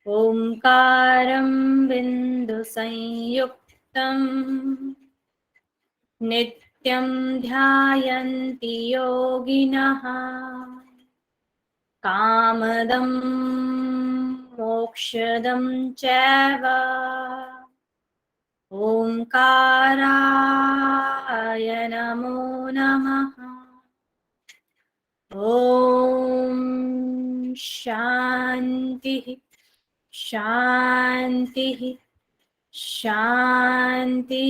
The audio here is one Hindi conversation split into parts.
ओंकारं बिन्दुसंयुक्तम् नित्यं ध्यायन्ति योगिनः कामदं मोक्षदं चैव ओंकाराय नमो नमः। ओम शांति शांति शांति।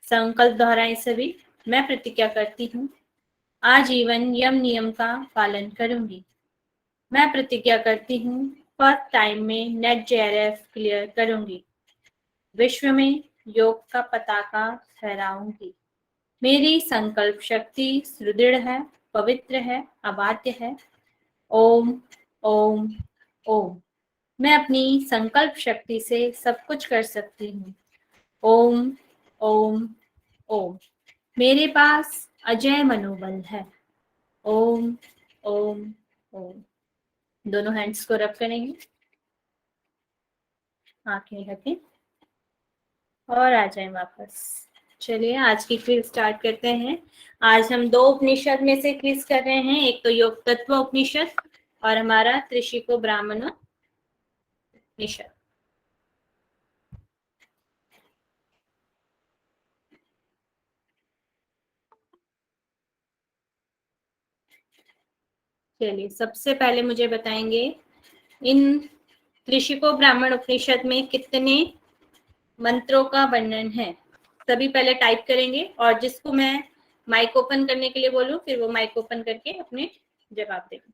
संकल्प दोहराएं सभी। मैं प्रतिज्ञा करती हूँ आजीवन यम नियम का पालन करूंगी। मैं प्रतिज्ञा करती हूँ फर्स्ट टाइम में नेट जेआरएफ क्लियर करूंगी। विश्व में योग का पताका फहराऊंगी। मेरी संकल्प शक्ति सुदृढ़ है, पवित्र है, अबाध्य है। ओम ओम ओम। मैं अपनी संकल्प शक्ति से सब कुछ कर सकती हूँ। ओम ओम ओम। मेरे पास अजय मनोबल है। ओम ओम ओम। दोनों हैंड्स को रब करेंगे, आंखें ढकें और आ जाएं वापस। चलिए आज की क्विज स्टार्ट करते हैं। आज हम दो उपनिषद में से क्विज कर रहे हैं। एक तो योग तत्व उपनिषद और हमारा त्रिशिको ब्राह्मण उपनिषद। चलिए सबसे पहले मुझे बताएंगे इन त्रिशिको ब्राह्मण उपनिषद में कितने मंत्रों का वर्णन है। सभी पहले टाइप करेंगे और जिसको मैं माइक ओपन करने के लिए बोलूं फिर वो माइक ओपन करके अपने जवाब देंगे।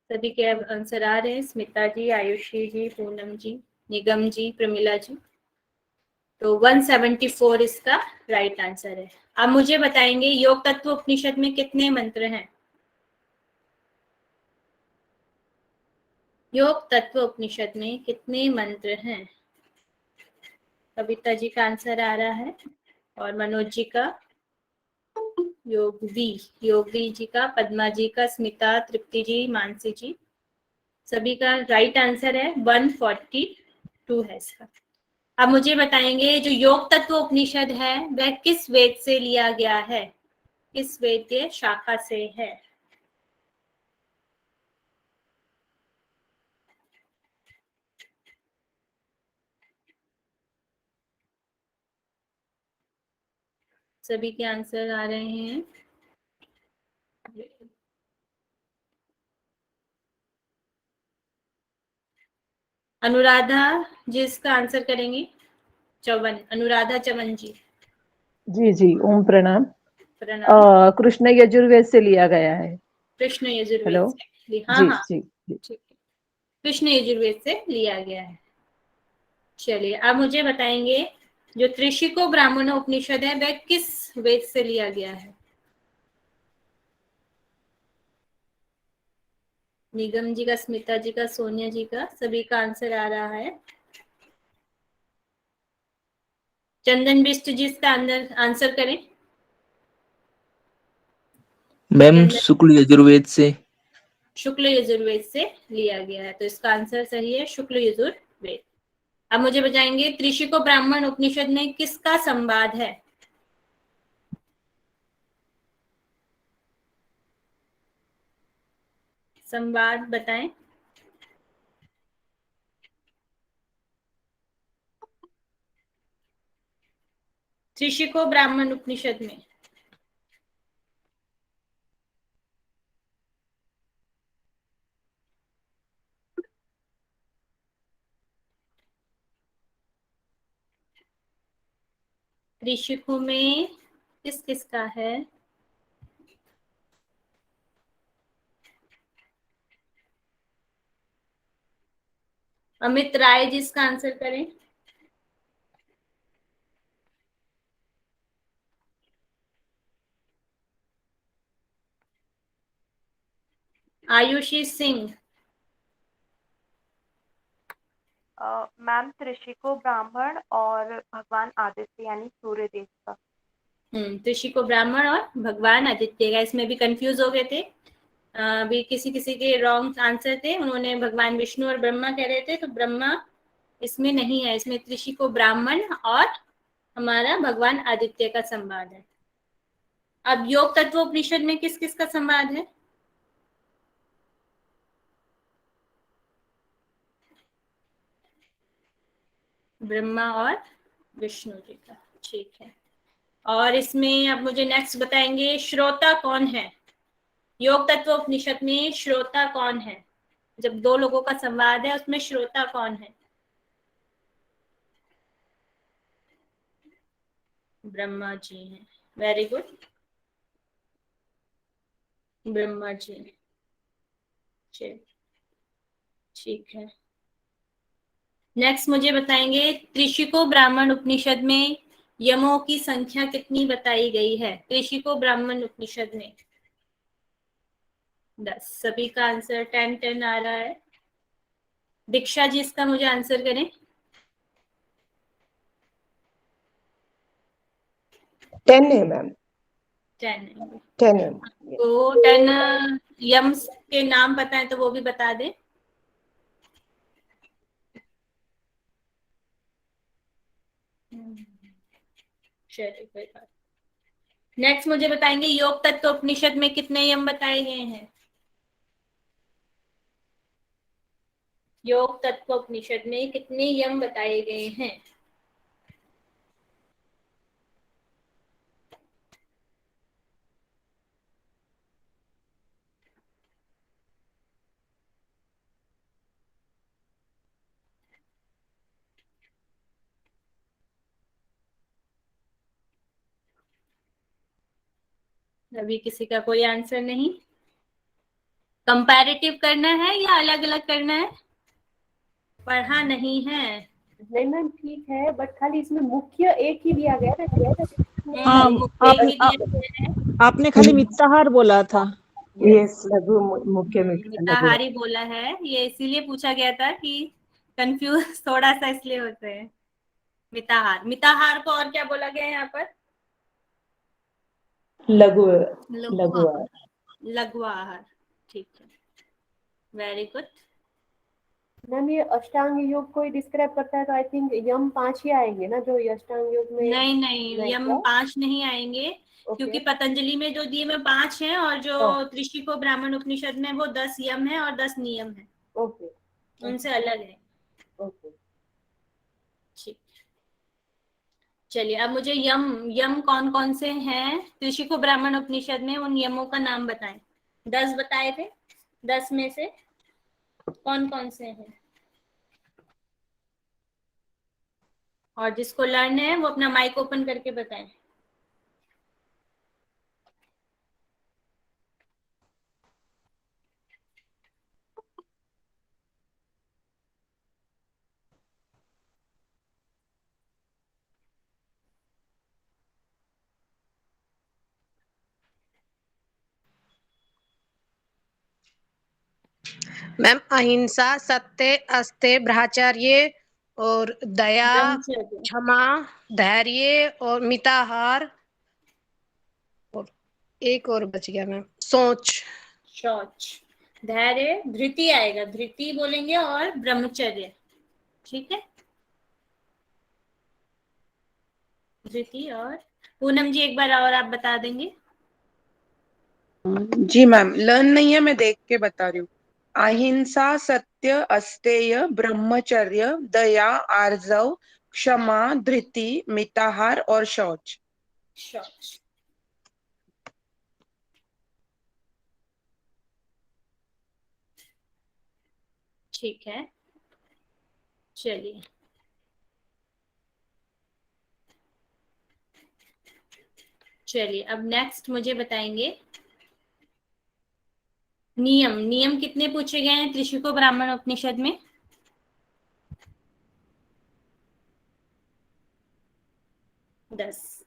सभी के आंसर आ रहे हैं। स्मिता जी, आयुषी जी, पूनम जी, निगम जी, प्रमिला जी। तो 174 इसका राइट आंसर है। अब मुझे बताएंगे योग तत्व उपनिषद में कितने मंत्र हैं। योग तत्व उपनिषद में कितने मंत्र हैं। कविता जी का आंसर आ रहा है और मनोज जी का, योगी जी का, पद्मा जी का, स्मिता, तृप्ति जी, मानसी जी, सभी का राइट आंसर है 142 है इसका। अब मुझे बताएंगे जो योग तत्व उपनिषद है वह किस वेद से लिया गया है, किस वेद के शाखा से है। सभी के आंसर आ रहे हैं। अनुराधा जी इसका आंसर करेंगे। चवन, अनुराधा चवन जी। जी जी, ओम प्रणाम। प्रणाम। कृष्ण यजुर्वेद से लिया गया है। कृष्ण यजुर्वेद हेलो। से, हाँ जी हाँ जी जी। ठीक है, कृष्ण यजुर्वेद से लिया गया है। चलिए अब मुझे बताएंगे जो त्रिशिको ब्राह्मण उपनिषद है वह किस वेद से लिया गया है। निगम जी का, स्मिता जी का, सोनिया जी का, सभी का आंसर आ रहा है। चंदन बिष्ट जी इसका आंसर करें। मैम चंदन, शुक्ल यजुर्वेद से। शुक्ल यजुर्वेद से लिया गया है तो इसका आंसर सही है, शुक्ल यजुर्वेद। अब मुझे बताएंगे त्रिशिको ब्राह्मण उपनिषद में किसका संवाद है। संवाद बताएं। त्रिशिको ब्राह्मण उपनिषद में त्रिशिको में किस किसका है। अमित राय जी इसका आंसर करें। आयुषी सिंह। मैम त्रिशिको ब्राह्मण और भगवान आदित्य यानी सूर्य देव का। ऋषि को ब्राह्मण और भगवान आदित्य का, इसमें भी कंफ्यूज हो गए थे। अभी किसी किसी के रॉन्ग आंसर थे, उन्होंने भगवान विष्णु और ब्रह्मा कह रहे थे, तो ब्रह्मा इसमें नहीं है, इसमें ऋषि को ब्राह्मण और हमारा भगवान आदित्य का संवाद है। अब योग तत्व उपनिषद में किस किस का संवाद है? ब्रह्मा और विष्णु जी का, ठीक है। और इसमें अब मुझे नेक्स्ट बताएंगे श्रोता कौन है? योग तत्व उपनिषद में श्रोता कौन है? जब दो लोगों का संवाद है उसमें श्रोता कौन है? ब्रह्मा जी हैं। Very good, Brahma ji. ठीक है। नेक्स्ट मुझे बताएंगे त्रिशिको ब्राह्मण उपनिषद में यमों की संख्या कितनी बताई गई है? त्रिशिको ब्राह्मण उपनिषद में 10। सभी का आंसर 10 आ रहा है। दीक्षा जी इसका मुझे आंसर करें। 10 है मैम। 10 10 है। तो 10 यम्स के नाम पता है तो वो भी बता दें। चलिए कोई बात। नेक्स्ट मुझे बताएंगे योग तत्व उपनिषद में कितने यम बताए गए हैं? योग तत्व उपनिषद में कितने यम बताए गए हैं? अभी किसी का कोई आंसर नहीं। कंपैरेटिव करना है या अलग अलग करना है? पढ़ा नहीं है। नहीं मैम ठीक है, बट खाली इसमें मुख्य एक ही दिया गया था। हाँ, मुख्य एक ही दिया है। आपने खाली मिताहार बोला था। यस, लघु मुख्य लघु। मिताहारी बोला है, ये इसीलिए पूछा गया था कि कंफ्यूज थोड़ा सा इसलिए होते हैं। मिताहार, मिताहार को और क्या बोला गया है यहाँ पर? लघु लघु लघु आहार। लघु आहार, ठीक है। Very good. मैम ये अष्टांग योग को ही डिस्क्राइब करता है, तो आई थिंक यम 5 ही आएंगे ना, जो ये अष्टांग योग में। नहीं, यम 5 नहीं आएंगे, क्योंकि पतंजलि में जो दिए में 5 हैं और जो त्रिशिको ब्राह्मण उपनिषद में वो 10 यम है और 10 नियम है। ओके, उनसे अलग है। ओके। ठीक। चलिए अब मुझे यम यम कौन कौन से हैं त्रिशिको ब्राह्मण उपनिषद में, उन यमों का नाम बताएं। 10 बताए थे, 10 में से कौन कौन से हैं? और जिसको लर्न है वो अपना माइक ओपन करके बताएं। मैम अहिंसा, सत्य, अस्त्य, ब्रह्मचर्य और दया, ब्रह्मचर्य, क्षमा, धैर्य और मिताहार, और एक और बच गया मैम, सोच। शौच, धैर्य, धृति आएगा, धृति बोलेंगे और ब्रह्मचर्य। ठीक है, धृति। और पूनम जी एक बार और आप बता देंगे। जी मैम, लर्न नहीं है, मैं देख के बता रही हूँ। अहिंसा, सत्य, अस्तेय, ब्रह्मचर्य, दया, आर्जव, क्षमा, धृति, मिताहार और शौच। शौच, ठीक है। चलिए चलिए अब नेक्स्ट मुझे बताएंगे नियम। नियम कितने पूछे गए हैं त्रिशिको ब्राह्मण उपनिषद में? 10।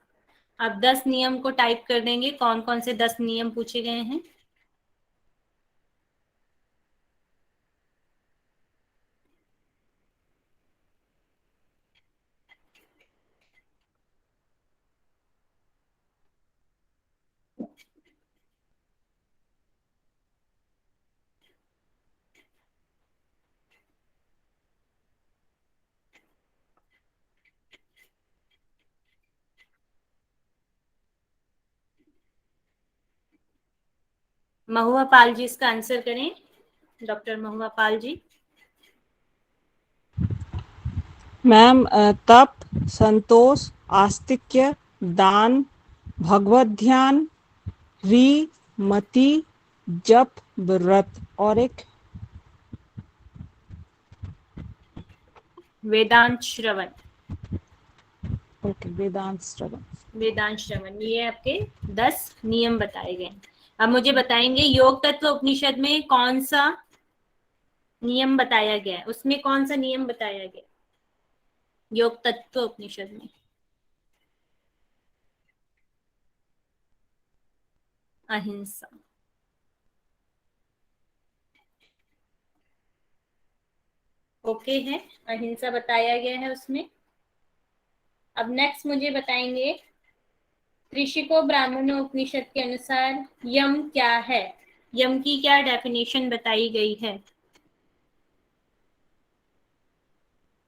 अब 10 नियम को टाइप कर देंगे, कौन कौन से 10 नियम पूछे गए हैं। महुआ पाल जी इसका आंसर करें। डॉक्टर महुआ पाल जी। मैम तप, संतोष, आस्तिक्य, दान, भगवत ध्यान, री, मति, जप, व्रत और एक वेदांत श्रवण। ओके वेदांत श्रवण। वेदांत श्रवण, ये आपके 10 नियम बताए गए। अब मुझे बताएंगे योग तत्व उपनिषद में कौन सा नियम बताया गया है, उसमें कौन सा नियम बताया गया योग तत्व उपनिषद में? अहिंसा। ओके है, अहिंसा बताया गया है उसमें। अब नेक्स्ट मुझे बताएंगे ऋषिको ब्राह्मणों उपनिषद के अनुसार यम क्या है, यम की क्या डेफिनेशन बताई गई है?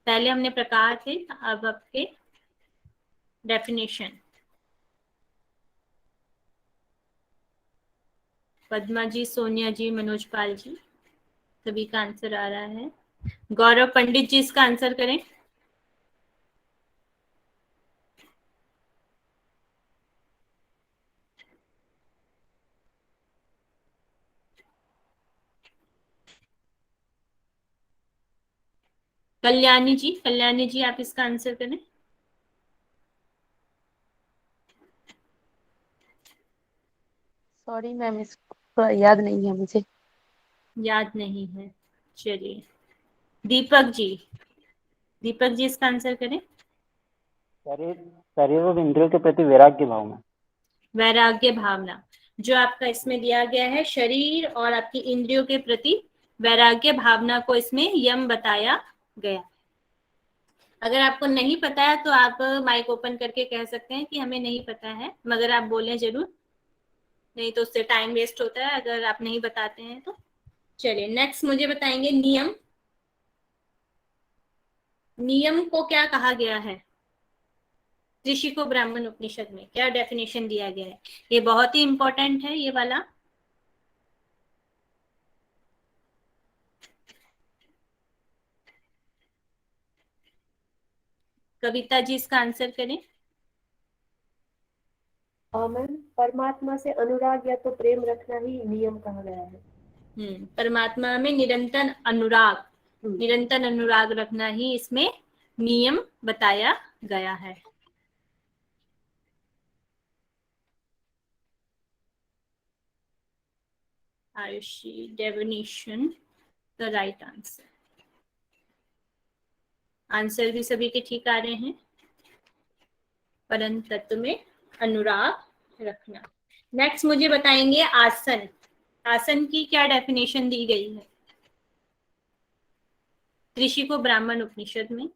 पहले हमने प्रकार थे, अब आपके डेफिनेशन। पद्मा जी, सोनिया जी, मनोज पाल जी, सभी का आंसर आ रहा है। गौरव पंडित जी इसका आंसर करें। कल्याणी जी आप इसका आंसर करें। सॉरी मैम, इसको याद नहीं है मुझे। याद नहीं है, चलिए। दीपक जी इसका आंसर करें। शरीर शरीर और इंद्रियों के प्रति वैराग्य भावना। वैराग्य भावना, जो आपका इसमें दिया गया है, शरीर और आपकी इंद्रियों के प्रति वैराग्य भावना को इसमें यम बताया गया। अगर आपको नहीं पता है तो आप माइक ओपन करके कह सकते हैं कि हमें नहीं पता है, मगर आप बोलें जरूर, नहीं तो उससे टाइम वेस्ट होता है अगर आप नहीं बताते हैं तो। चलिए नेक्स्ट मुझे बताएंगे नियम। नियम को क्या कहा गया है ऋषि को ब्राह्मण उपनिषद में, क्या डेफिनेशन दिया गया है? ये बहुत ही इंपॉर्टेंट है ये वाला। कविता जी इसका आंसर करें। मैम परमात्मा से अनुराग या तो प्रेम रखना ही नियम कहा गया है। परमात्मा में निरंतर अनुराग रखना ही इसमें नियम बताया गया है। Ayushi definition the right answer. Answer भी सभी के ठीक आ रहे हैं। परम तत्व में अनुराग रखना। नेक्स्ट मुझे बताएंगे आसन। आसन की क्या डेफिनेशन दी गई है ऋषि को ब्राह्मण उपनिषद में?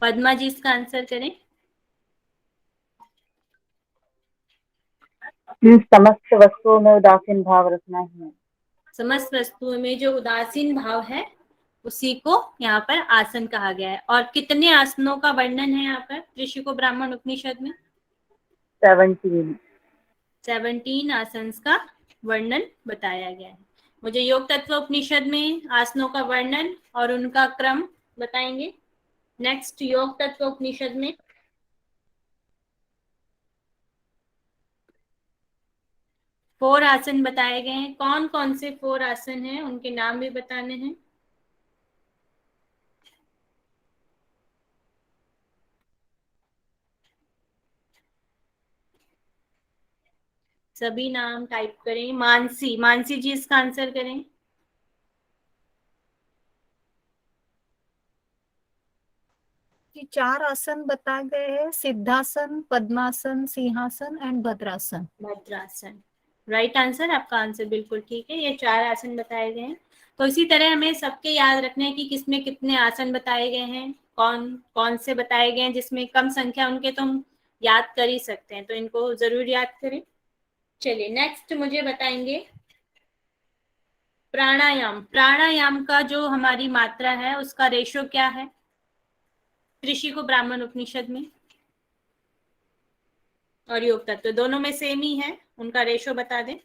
पद्मा जी इसका आंसर करें। समस्त वस्तुओं में उदासीन भाव रखना है। समस्त वस्तुओं में जो उदासीन भाव है उसी को यहाँ पर आसन कहा गया है। और कितने आसनों का वर्णन है यहाँ पर ऋषि को ब्राह्मण उपनिषद में? 17 आसन का वर्णन बताया गया है। मुझे योग तत्व उपनिषद में आसनों का वर्णन और उनका क्रम बताएंगे। नेक्स्ट योग तत्व उपनिषद में 4 आसन बताए गए हैं। कौन कौन से 4 आसन हैं उनके नाम भी बताने हैं। सभी नाम टाइप करें। मानसी जी इसका आंसर करें। कि 4 आसन बताए गए हैं, सिद्धासन, पद्मासन, सिंहासन एंड भद्रासन। राइट आंसर, आपका आंसर बिल्कुल ठीक है। ये 4 आसन बताए गए हैं। तो इसी तरह हमें सबके याद रखना है कि किसमें कितने आसन बताए गए हैं, कौन कौन से बताए गए हैं। जिसमें कम संख्या उनके तो हम याद कर ही सकते हैं, तो इनको जरूर याद करें। चलिए नेक्स्ट मुझे बताएंगे प्राणायाम, प्राणायाम का जो हमारी मात्रा है उसका रेशो क्या है कृषि को ब्राह्मण उपनिषद में और योग तत्व दोनों में सेम ही है, उनका रेशो बता दें।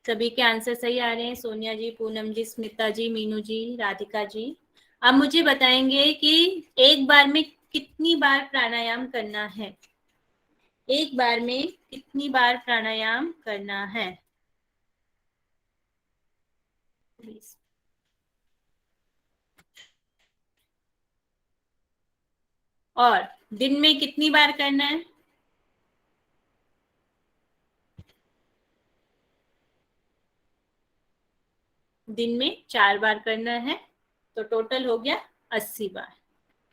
सभी के आंसर सही आ रहे हैं, सोनिया जी, पूनम जी, स्मिता जी, मीनू जी, राधिका जी। अब मुझे बताएंगे कि एक बार में कितनी बार प्राणायाम करना है, एक बार में कितनी बार प्राणायाम करना है। और दिन में कितनी बार करना है। दिन में 4 बार करना है, तो टोटल हो गया 80 बार।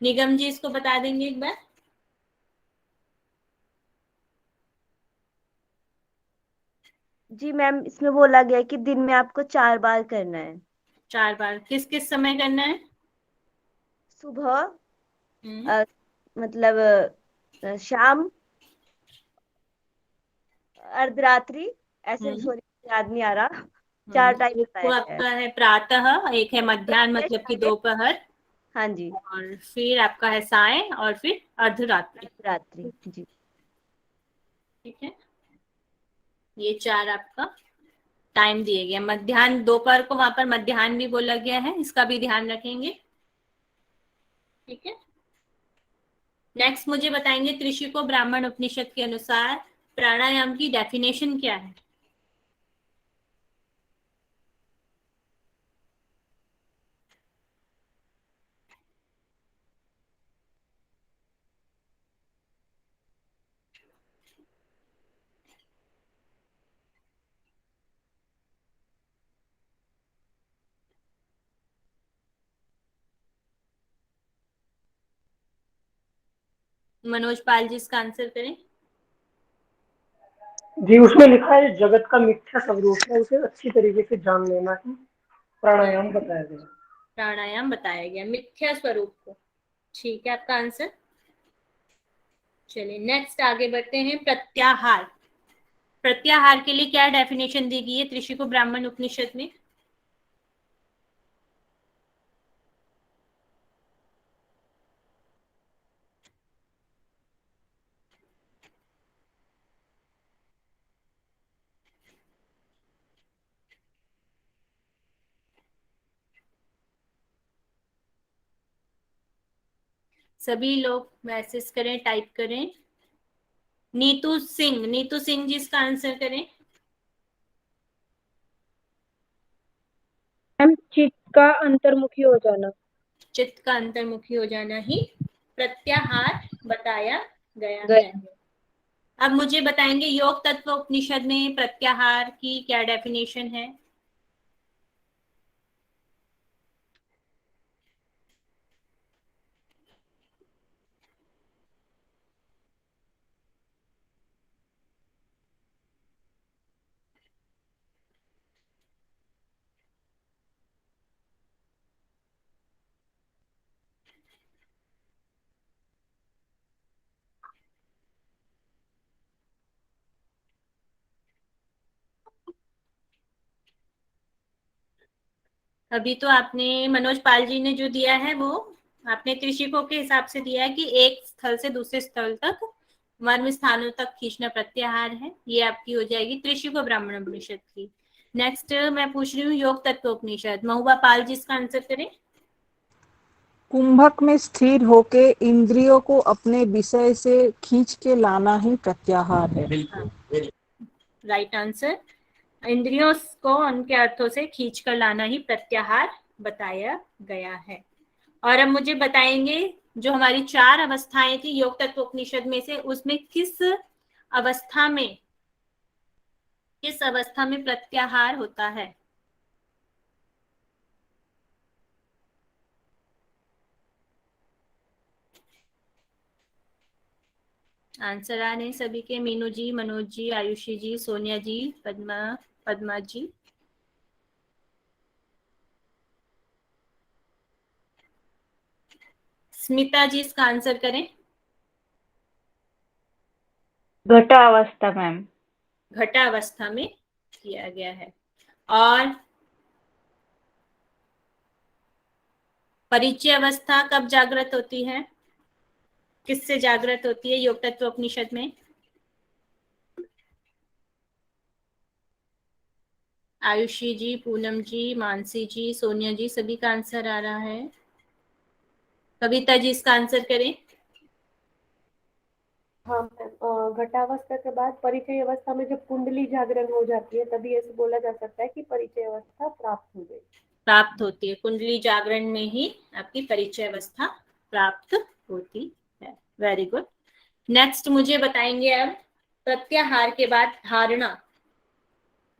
निगम जी इसको बता देंगे एक बार। जी मैम, इसमें बोला गया है कि दिन में आपको 4 बार करना है। 4 बार किस किस समय करना है। सुबह, मतलब शाम, अर्धरात्रि, ऐसे सॉरी याद नहीं आ रहा, 4 टाइम एक बताया तो गया है। आपका है प्रातः, एक है मध्याह्न मतलब कि दोपहर, हाँ जी, और फिर आपका है सायं और फिर अर्धरात्रि। रात्रि जी, ठीक है, ये 4 आपका टाइम दिए गए। मध्याह्न, दोपहर को वहां पर मध्याह्न भी बोला गया है, इसका भी ध्यान रखेंगे। ठीक है, नेक्स्ट मुझे बताएंगे कृषि को ब्राह्मण उपनिषद के अनुसार प्राणायाम की डेफिनेशन क्या है। मनोज पाल जी इसका आंसर करें। जी, उसमें लिखा है जगत का मिथ्या स्वरूप है, उसे अच्छी तरीके से जान लेना ही प्राणायाम बताया गया। प्राणायाम बताया गया मिथ्या स्वरूप को। ठीक है, आपका आंसर। चलिए नेक्स्ट आगे बढ़ते हैं। प्रत्याहार, प्रत्याहार के लिए क्या डेफिनेशन दी गई है कृषि को ब्राह्मण उपनिषद में। सभी लोग मैसेज करें, टाइप करें। नीतू सिंह, नीतू सिंह जी इसका आंसर करें। चित्त का अंतर्मुखी हो जाना। चित्त का अंतर्मुखी हो जाना ही प्रत्याहार बताया गया है। अब मुझे बताएंगे योग तत्व उपनिषद में प्रत्याहार की क्या डेफिनेशन है। अभी तो आपने मनोज पाल जी ने जो दिया है वो आपने कृषिकों के हिसाब से दिया है कि एक स्थल से दूसरे स्थल तक वर्म स्थानों तक खींचना प्रत्याहार है। ये आपकी हो जाएगी कृषि को ब्राह्मण उपनिषद की। नेक्स्ट मैं पूछ रही हूँ योग तत्व उपनिषद, महुबा पाल जी इसका आंसर करें। कुंभक में स्थिर होके इंद्रियों को अपने विषय से खींच के लाना ही प्रत्याहार है। Right answer. इंद्रियों को उनके अर्थों से खींच कर लाना ही प्रत्याहार बताया गया है। और अब मुझे बताएंगे जो हमारी 4 अवस्थाएं थी योग तत्व उपनिषद में से, उसमें किस अवस्था में प्रत्याहार होता है। आंसर आ रहे सभी के। मीनू जी, मनोज जी, आयुषी जी, सोनिया जी, पद्मा जी। स्मिता जी इसका आंसर करें। घटावस्था मैम। घटावस्था में किया गया है। और परिचय अवस्था कब जागृत होती है, किससे जागृत होती है योग तत्व उपनिषद में? आयुषी जी, पूनम जी, मानसी जी, सोनिया जी, सभी का आंसर आ रहा है। कविता जी इसका आंसर करें। हाँ मैम, घटावस्था के बाद परिचय अवस्था में जब कुंडली जागरण हो जाती है तभी ऐसे बोला जा सकता है कि परिचय अवस्था प्राप्त हो गई। प्राप्त होती है, कुंडली जागरण में ही आपकी परिचय अवस्था प्राप्त होती है। Very good. नेक्स्ट मुझे बताएंगे अब प्रत्याहार के बाद धारणा।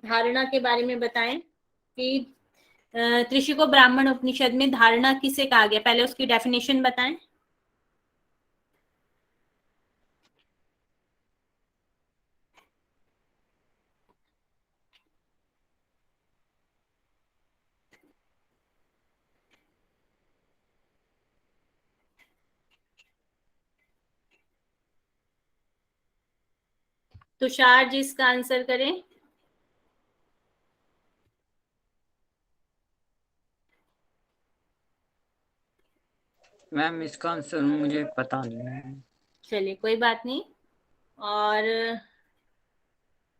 धारणा के बारे में बताएं कि त्रिशिको ब्राह्मण उपनिषद में धारणा किसे कहा गया, पहले उसकी डेफिनेशन बताएं। तुषार जी इसका आंसर करें। मैम इसका आंसर मुझे पता नहीं है। चलिए कोई बात नहीं। और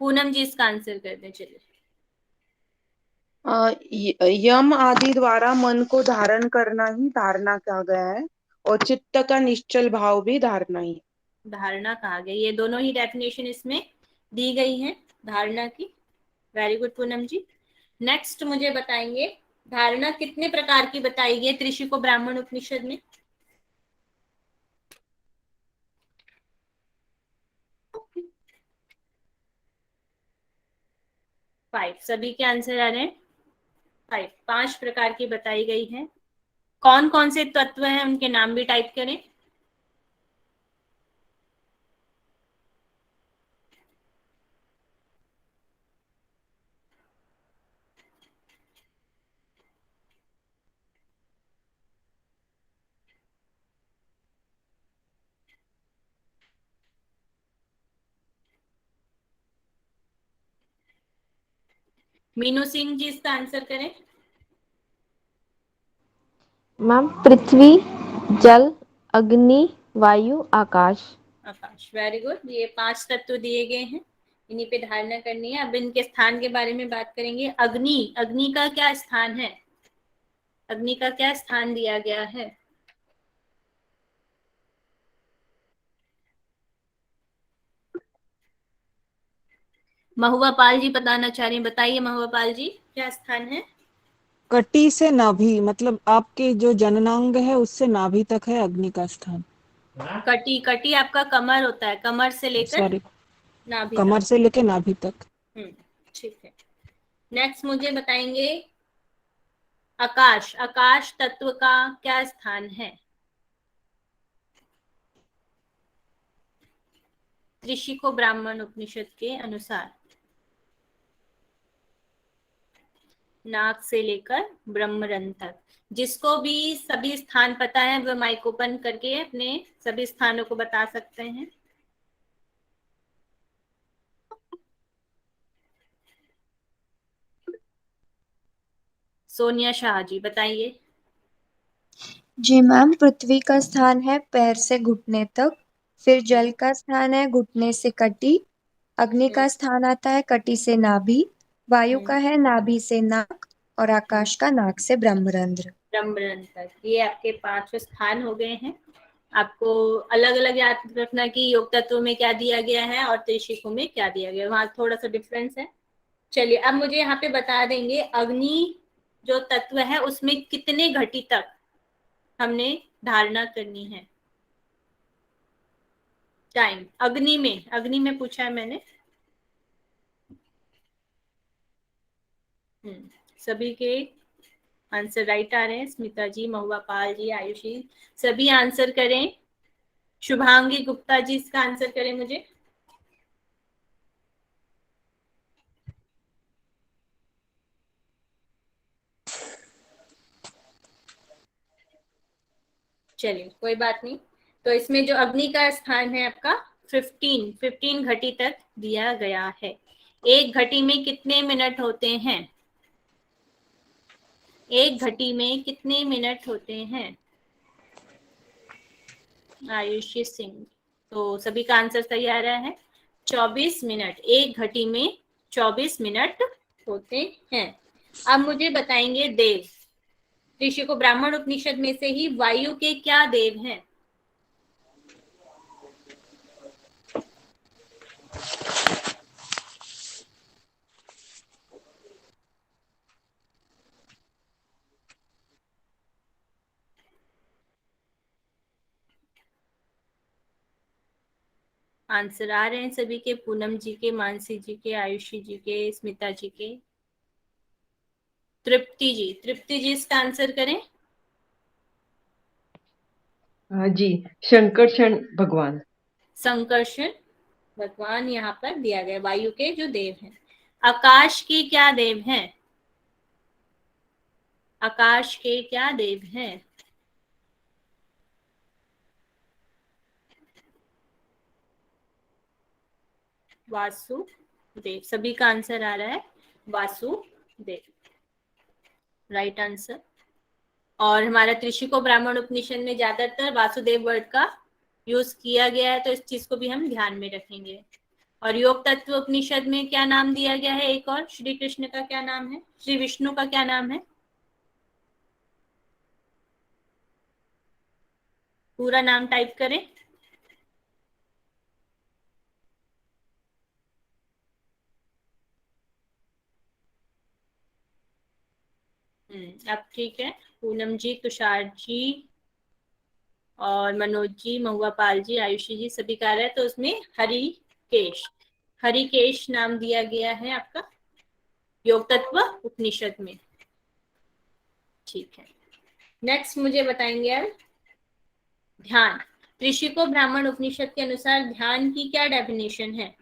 पूनम जी इसका आंसर कर दें। चलिए। यम आदि द्वारा मन को धारण करना ही धारणा कहा गया है, और चित्त का निश्चल भाव भी धारणा ही। धारणा कहा गया, ये दोनों ही डेफिनेशन इसमें दी गई हैं धारणा की। वेरी गुड पूनम जी। नेक्स्ट मुझे बताएंगे धारणा कितने प्रकार की बताई गई त्रिशिको ब्राह्मण उपनिषद में? फाइव। सभी के आंसर आ रहे हैं। फाइव, 5 प्रकार की बताई गई है। कौन कौन से तत्व हैं उनके नाम भी टाइप करें। मीनू सिंह जी इसका आंसर करें। मैम पृथ्वी, जल, अग्नि, वायु, आकाश। आकाश। Very good. ये 5 तत्व दिए गए हैं, इन्हीं पे धारणा करनी है। अब इनके स्थान के बारे में बात करेंगे। अग्नि, अग्नि का क्या स्थान है, अग्नि का क्या स्थान दिया गया है? महुआ पाल जी बताना चाह रही हैं, बताइए महुआ पाल जी क्या स्थान है? कटी से नाभि, मतलब आपके जो जननांग है उससे नाभि तक है अग्नि का स्थान। कटी, कटी आपका कमर होता है, कमर से लेकर सॉरी, नाभि कमर तक। से लेके नाभि तक। ठीक है। नेक्स्ट मुझे बताएंगे आकाश, आकाश तत्व का क्या स्थान है? त्रिशिको ब्राह्मण उपनिषद के अनुसार नाक से लेकर ब्रह्मरंध्र तक। जिसको भी सभी स्थान पता है वह माइक ओपन करके अपने सभी स्थानों को बता सकते हैं। सोनिया शाह जी बताइए। जी मैम, पृथ्वी का स्थान है पैर से घुटने तक, फिर जल का स्थान है घुटने से कटी, अग्नि का स्थान आता है कटी से नाभि, वायु का है नाभि से नाक, और आकाश का नाक से ब्रह्मरंध्र। ब्रह्मरंध्र तक। ये आपके 5 स्थान हो गए हैं। आपको अलग अलग याद रखना कि योग तत्व में क्या दिया गया है और त्रिशिको में क्या दिया गया है, वहां थोड़ा सा डिफरेंस है। चलिए अब मुझे यहाँ पे बता देंगे अग्नि जो तत्व है उसमें कितने घटी तक हमने धारणा करनी है। टाइम। अग्नि में, अग्नि में पूछा है मैंने। सभी के आंसर राइट आ रहे हैं। स्मिता जी, महुआ पाल जी, आयुषी, सभी आंसर करें। शुभांगी गुप्ता जी इसका आंसर करें मुझे। चलिए कोई बात नहीं। तो इसमें जो अग्नि का स्थान है आपका 15 घटी तक दिया गया है। एक घटी में कितने मिनट होते हैं? एक घटी में कितने मिनट होते हैं? आयुषी सिंह, तो सभी का आंसर सही आ रहा है, 24 मिनट। एक घटी में 24 मिनट होते हैं। अब मुझे बताएंगे देव। ऋषि को ब्राह्मण उपनिषद में से ही वायु के क्या देव हैं? आंसर आ रहे हैं सभी के, पूनम जी के, मानसी जी के, आयुषी जी के, स्मिता जी के, तृप्ति जी। तृप्ति जी इसका आंसर करें। हाँ जी, शंकरषण भगवान। संकर्षण भगवान यहाँ पर दिया गया, वायु के जो देव हैं। आकाश के क्या देव हैं? आकाश के क्या देव हैं? वासुदेव। सभी का आंसर आ रहा है वासुदेव, राइट आंसर। और हमारा त्रिशिको ब्राह्मण उपनिषद में ज्यादातर वासुदेव वर्ड का यूज किया गया है, तो इस चीज को भी हम ध्यान में रखेंगे। और योग तत्व उपनिषद में क्या नाम दिया गया है? एक और, श्री कृष्ण का क्या नाम है? श्री विष्णु का क्या नाम है? पूरा नाम टाइप करें। अब ठीक है। पूनम जी, तुषार जी और मनोज जी, महुआ पाल जी, आयुषी जी, सभी का रहा है। तो उसमें हरिकेश नाम दिया गया है आपका योग तत्व उपनिषद में। ठीक है, नेक्स्ट मुझे बताएंगे अब ध्यान। ऋषिको ब्राह्मण उपनिषद के अनुसार ध्यान की क्या डेफिनेशन है?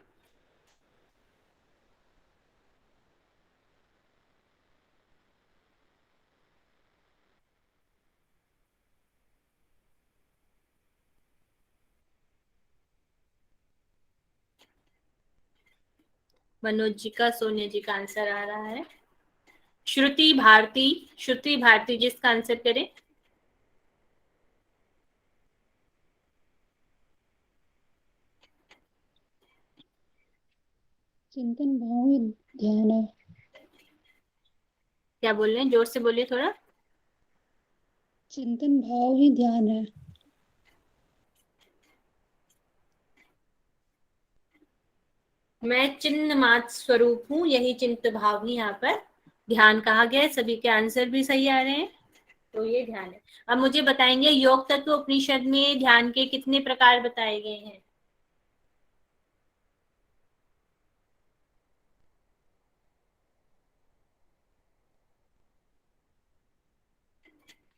मनोज जी का, सोनिया जी का आंसर आ रहा है। श्रुति भारती जिसका आंसर करें। चिंतन भाव ही ध्यान है। क्या बोल रहे हैं? जोर से बोलिए थोड़ा। चिंतन भाव ही ध्यान है। मैं चिन्ह मात्र स्वरूप हूँ, यही चिंत भाव ही यहाँ पर ध्यान कहा गया है। सभी के आंसर भी सही आ रहे हैं, तो ये ध्यान है। अब मुझे बताएंगे योग तत्व उपनिषद में ध्यान के कितने प्रकार बताए गए हैं?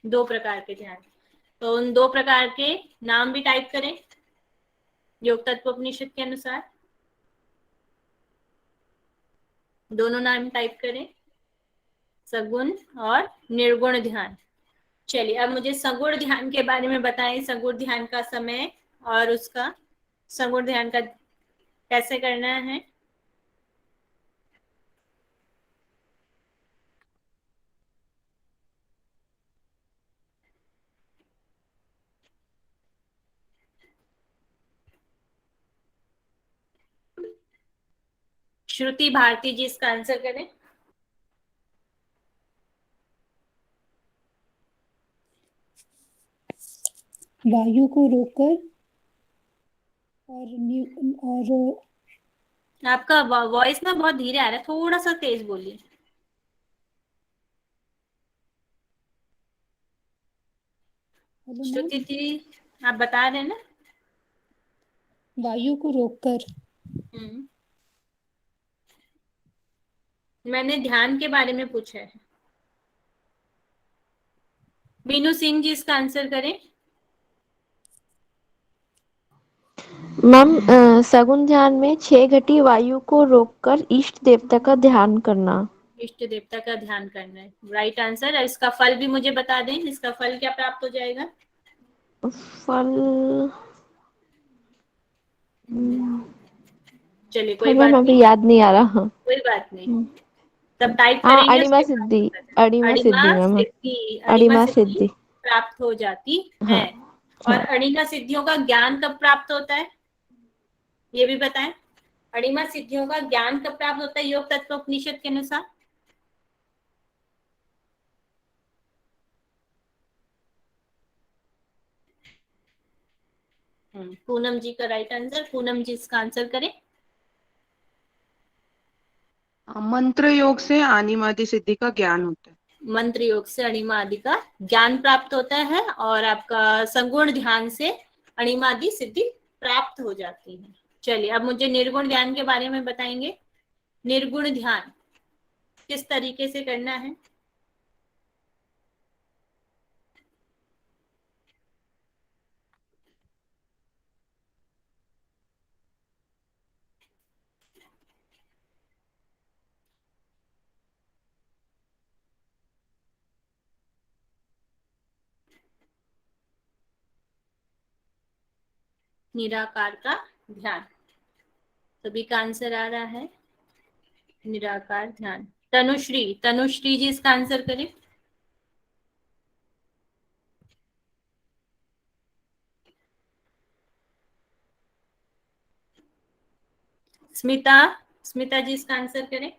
दो प्रकार के ध्यान। तो उन दो प्रकार के नाम भी टाइप करें योग तत्व उपनिषद के अनुसार। दोनों नाम टाइप करें, सगुण और निर्गुण ध्यान। चलिए अब मुझे सगुण ध्यान के बारे में बताएं। सगुण ध्यान का समय और उसका सगुण ध्यान का कैसे करना है? श्रुति भारती जी इसका आंसर करें। वायु को रोककर और आपका वॉइस ना बहुत धीरे आ रहा है, थोड़ा सा तेज बोलिए। श्रुति जी आप बता रहे हैं ना? वायु को रोककर। मैंने ध्यान के बारे में पूछा है। मीनू सिंह जी इसका आंसर करें। मैम सगुण ध्यान में 6 घटी वायु को रोककर इष्ट देवता का ध्यान करना। इष्ट देवता का ध्यान करना है, राइट आंसर। इसका फल भी मुझे बता दें, इसका फल क्या प्राप्त हो जाएगा? फल चलिए फल कोई मैम बात नहीं, अभी याद नहीं आ रहा। कोई बात नहीं, तब टाइप हाँ करेंगे अणिमा उसके बाद सिद्धि, पता चलेगा। अणिमा अणिमा सिद्धि मैम। सिद्धि, अणिमा अणिमा सिद्धि सिद्धि। प्राप्त हो जाती हाँ है। और हाँ। अणिमा सिद्धियों का ज्ञान कब प्राप्त होता है, ये भी बताएं। अणिमा सिद्धियों का ज्ञान कब प्राप्त होता है योग तत्व उपनिषद के अनुसार? पूनम जी का राइट आंसर, पूनम जी इसका आंसर करें। मंत्र योग से आनिमादि सिद्धि का ज्ञान होता है। मंत्र योग से अणिमा आदि का ज्ञान प्राप्त होता है और आपका संगुण ध्यान से अणिमा आदि सिद्धि प्राप्त हो जाती है। चलिए अब मुझे निर्गुण ध्यान के बारे में बताएंगे। निर्गुण ध्यान किस तरीके से करना है? निराकार का ध्यान, सभी का आंसर आ रहा है निराकार ध्यान। तनुश्री, तनुश्री जी इसका आंसर करें। स्मिता, स्मिता जी इसका आंसर करें।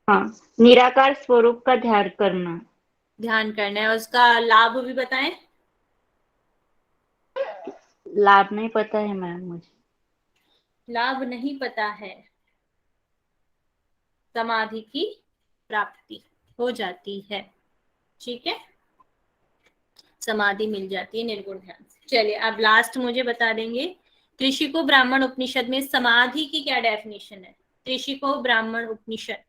हाँ, निराकार स्वरूप का ध्यान करना। ध्यान करना है, उसका लाभ भी बताएं। लाभ नहीं पता है मैम मुझे। लाभ नहीं पता है। समाधि की प्राप्ति हो जाती है, ठीक है, समाधि मिल जाती है निर्गुण ध्यान से। चलिए अब लास्ट मुझे बता देंगे त्रिशिको ब्राह्मण उपनिषद में समाधि की क्या डेफिनेशन है? त्रिशिको ब्राह्मण उपनिषद।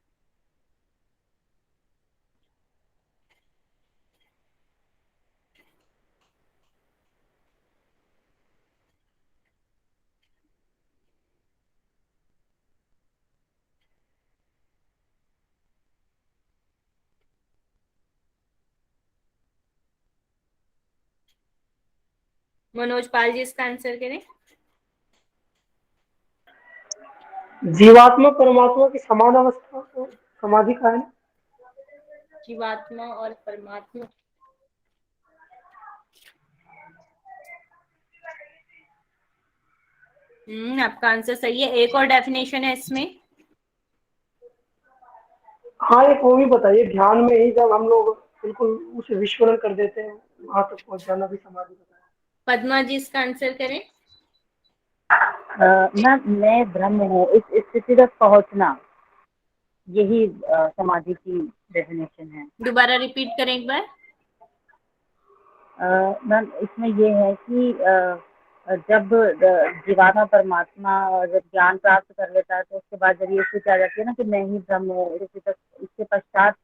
मनोज पाल जी इसका आंसर करें। जीवात्मा परमात्मा की समान अवस्था को समाधि का है। जीवात्मा और परमात्मा, आपका आंसर सही है। एक और डेफिनेशन है इसमें। हाँ एक वो भी बताइए, ध्यान में ही जब हम लोग बिल्कुल उसे विस्मरण कर देते हैं, वहां तक पहुंच जाना भी समाधि बताया। पद्मा जी इसका आंसर करें। मैं ब्रह्म हूँ, इस स्थिति तक पहुंचना, यही समाधि की डेफिनेशन है। दोबारा रिपीट करें एक बार। मैम इसमें ये है कि जब जीवात्मा परमात्मा और जब ज्ञान प्राप्त कर लेता है तो उसके बाद जब ये स्थिति आ जाती है ना कि मैं ही ब्रह्म हूँ, इसके पश्चात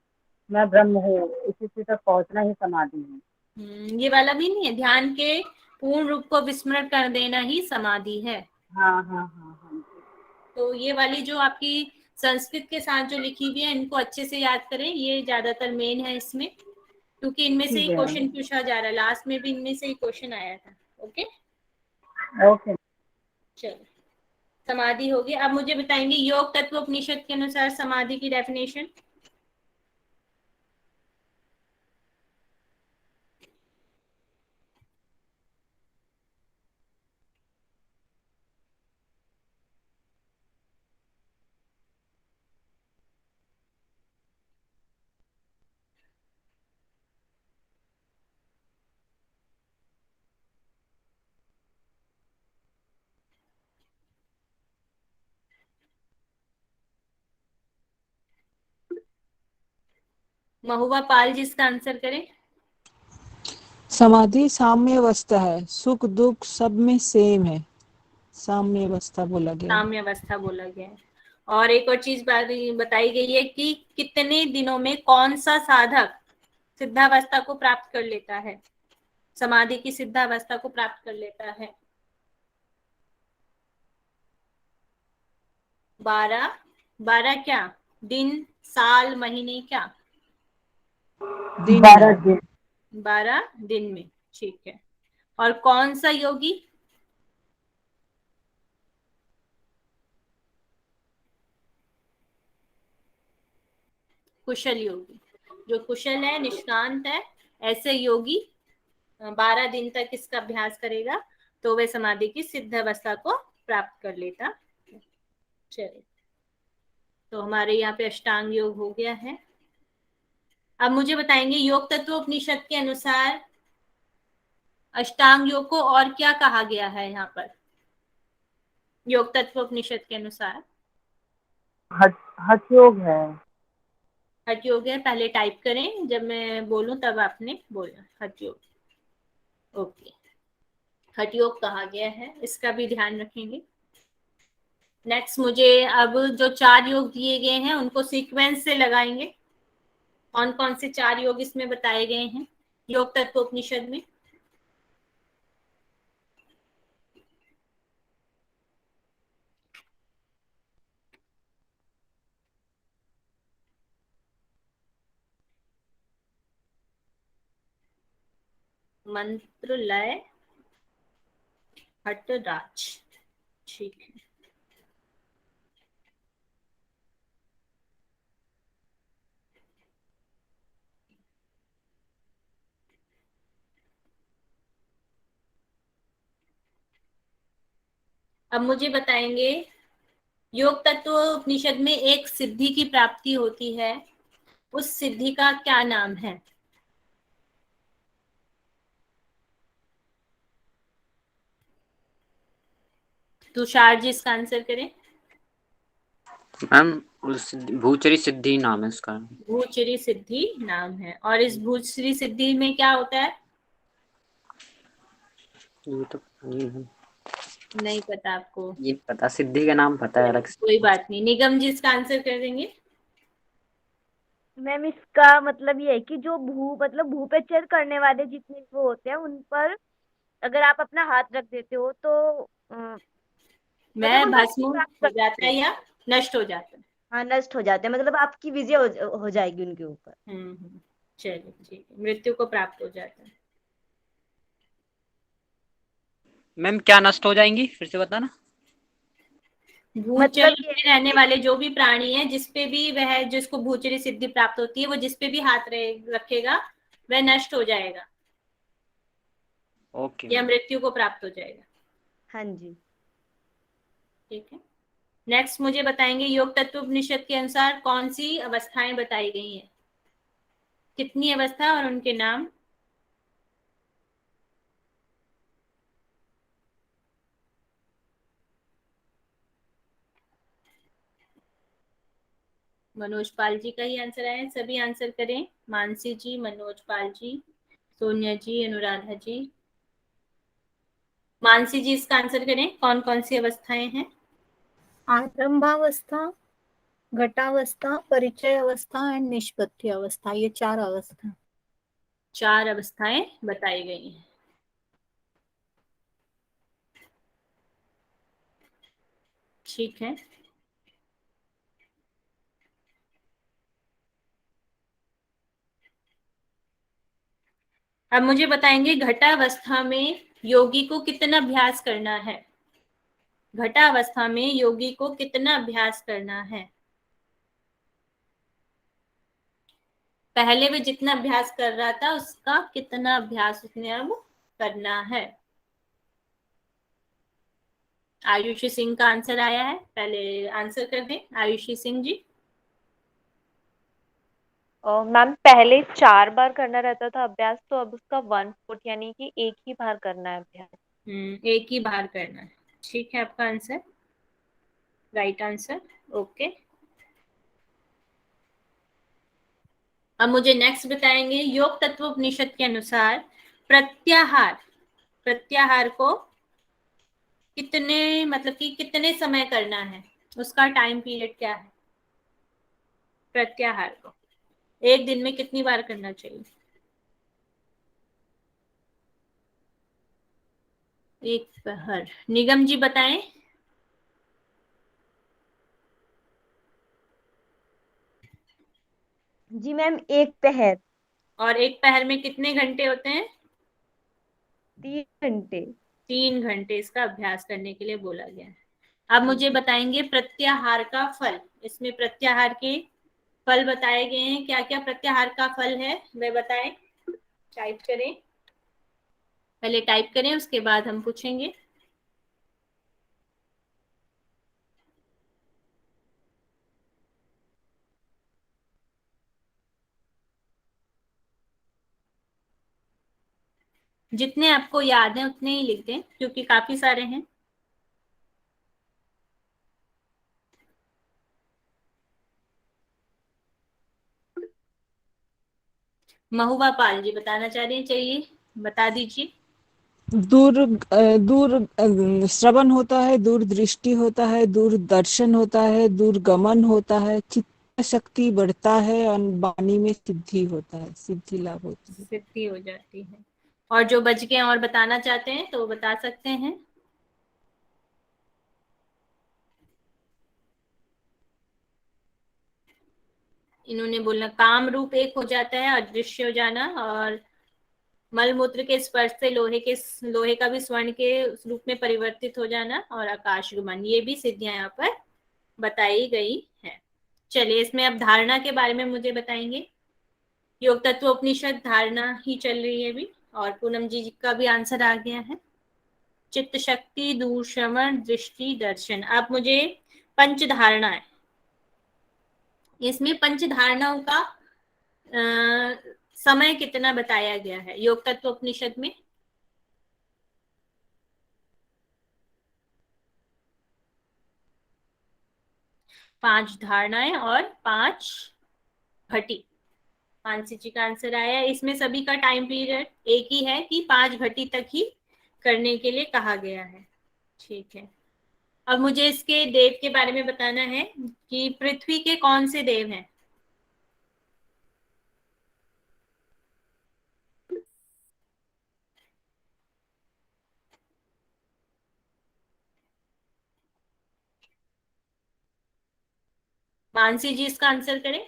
मैं ब्रह्म हूँ, इस स्थिति तक पहुंचना ही समाधि है। ये वाला भी नहीं है, ध्यान के पूर्ण रूप को विस्मरण कर देना ही समाधि है। हाँ हाँ हाँ हाँ। तो ये वाली जो आपकी संस्कृत के साथ जो लिखी हुई है इनको अच्छे से याद करें, ये ज्यादातर मेन है इसमें, क्योंकि इनमें से ही ठीक है। क्वेश्चन पूछा जा रहा है। लास्ट में भी इनमें से ही क्वेश्चन आया था। Okay okay. चलो समाधि होगी। अब मुझे बताएंगे योग तत्व उपनिषद के अनुसार समाधि की डेफिनेशन। महुआ पाल जी इसका आंसर करें। समाधि साम्य अवस्था है, सुख दुख सब में सेम है, साम्य अवस्था बोला गया। साम्य अवस्था बोला गया है। और एक और चीज बताई गई है कि कितने दिनों में कौन सा साधक सिद्धावस्था को प्राप्त कर लेता है, समाधि की सिद्धावस्था को प्राप्त कर लेता है? 12, 12 क्या दिन, साल, महीने, क्या? 12 दिन। 12 दिन में। ठीक है। और कौन सा योगी? कुशल योगी। जो कुशल है, निष्णांत है, ऐसे योगी 12 दिन तक इसका अभ्यास करेगा तो वह समाधि की सिद्ध अवस्था को प्राप्त कर लेता। चलिए, तो हमारे यहाँ पे अष्टांग योग हो गया है। अब मुझे बताएंगे योग तत्व उपनिषद के अनुसार अष्टांग योग को और क्या कहा गया है यहाँ पर? योग तत्व उपनिषद के अनुसार हठ योग है। हठ योग है, पहले टाइप करें, जब मैं बोलूं तब आपने बोलना हठ योग। ओके, हठ योग कहा गया है, इसका भी ध्यान रखेंगे। नेक्स्ट मुझे अब जो 4 योग दिए गए हैं उनको सीक्वेंस से लगाएंगे। कौन कौन से 4 योग इसमें बताए गए हैं योग तत्व उपनिषद में? मंत्र, लय, हठ, राज। ठीक है। अब मुझे बताएंगे योग तत्व उपनिषद में एक सिद्धि की प्राप्ति होती है, उस सिद्धि का क्या नाम है? तुषार जी इसका आंसर करें। मैम भूचरी सिद्धि नाम है इसका। भूचरी सिद्धि नाम है। और इस भूचरी सिद्धि में क्या होता है? ये तो नहीं पता आपको? ये पता, सिद्धि का नाम पता है अलग से। कोई बात नहीं, निगम जी इसका आंसर कर देंगे। मैम इसका मतलब ये है कि जो भू पे चर करने वाले जितने वो होते हैं उन पर अगर आप अपना हाथ रख देते हो तो मैं उनका भस्म प्राप्त हो कर जाता सकते है हैं। या नष्ट हो जाता है? हाँ, नष्ट हो जाते हैं, मतलब आपकी विजय हो जाएगी उनके ऊपर। चलिए ठीक है, मृत्यु को प्राप्त हो जाता है। मैम क्या नष्ट हो जाएंगी, फिर से बताना। भूचर में रहने वाले जो भी प्राणी है, जिसपे भी वह, जिसको भूचरी सिद्धि प्राप्त होती है, वो जिसपे भी हाथ रखेगा वह नष्ट हो जाएगा ओके या मृत्यु को प्राप्त हो जाएगा। हाँ जी, ठीक है। नेक्स्ट मुझे बताएंगे योग तत्व उपनिषद के अनुसार कौन सी अवस्थाएं बताई गई हैं? कितनी अवस्था और उनके नाम? मनोज पाल जी का ही आंसर आया, सभी आंसर करें। मानसी जी, मनोज पाल जी, सोनिया जी, अनुराधा जी। मानसी जी इसका आंसर करें, कौन कौन सी अवस्थाएं हैं? आरंभावस्था, घटावस्था, परिचय अवस्था एंड निष्पत्ति अवस्था, ये 4 अवस्था। 4 अवस्थाएं बताई गई हैं। ठीक है। अब मुझे बताएंगे घटावस्था में योगी को कितना अभ्यास करना है? घटावस्था में योगी को कितना अभ्यास करना है? पहले वो जितना अभ्यास कर रहा था उसका कितना अभ्यास उसने अब करना है? आयुषी सिंह का आंसर आया है, पहले आंसर कर दें आयुषी सिंह जी। मैम पहले 4 बार करना रहता था अभ्यास, तो अब उसका 1/4 यानी कि एक ही बार करना है अभ्यास। एक ही बार करना है। ठीक है, आपका आंसर राइट आंसर। ओके। अब मुझे नेक्स्ट बताएंगे योग तत्व उपनिषद के अनुसार प्रत्याहार, प्रत्याहार को कितने, मतलब कि कितने समय करना है, उसका टाइम पीरियड क्या है? प्रत्याहार को एक दिन में कितनी बार करना चाहिए? एक पहर। निगम जी बताएं। जी मैम, एक पहर। और एक पहर में कितने घंटे होते हैं? 3 घंटे। 3 घंटे इसका अभ्यास करने के लिए बोला गया है। अब मुझे बताएंगे प्रत्याहार का फल। इसमें प्रत्याहार के फल बताए गए हैं। क्या क्या प्रत्याहार का फल है वह बताएं। टाइप करें, पहले टाइप करें, उसके बाद हम पूछेंगे। जितने आपको याद है उतने ही लिख दें, क्योंकि काफी सारे हैं। महुआ पाल जी बताना चाह रहे हैं, चाहिए बता दीजिए। दूर श्रवण होता है, दूर दृष्टि होता है, दूर दर्शन होता है, दूरगमन होता है, चित्त शक्ति बढ़ता है और वाणी में सिद्धि होता है, सिद्धि लाभ होती है। सिद्धि हो जाती है। और जो बच गए और बताना चाहते हैं तो बता सकते हैं। इन्होंने बोला काम रूप एक हो जाता है, अदृश्य हो जाना, और मलमूत्र के स्पर्श से लोहे का भी स्वर्ण के रूप में परिवर्तित हो जाना, और आकाशगमन, ये भी सिद्धियां यहाँ पर बताई गई है। चलिए इसमें अब धारणा के बारे में मुझे बताएंगे। योग तत्व उपनिषद धारणा ही चल रही है अभी, और पूनम जी का भी आंसर आ गया है। चित्त शक्ति, दूरश्रवण, दृष्टि, दर्शन। अब मुझे पंच धारणा है, इसमें पंच धारणाओं का समय कितना बताया गया है योग तत्व उपनिषद में। पांच धारणाएं और 5 घटी। मानसी जी का आंसर आया। इसमें सभी का टाइम पीरियड एक ही है कि 5 घटी तक ही करने के लिए कहा गया है। ठीक है, अब मुझे इसके देव के बारे में बताना है कि पृथ्वी के कौन से देव हैं। मानसी जी इसका आंसर करें।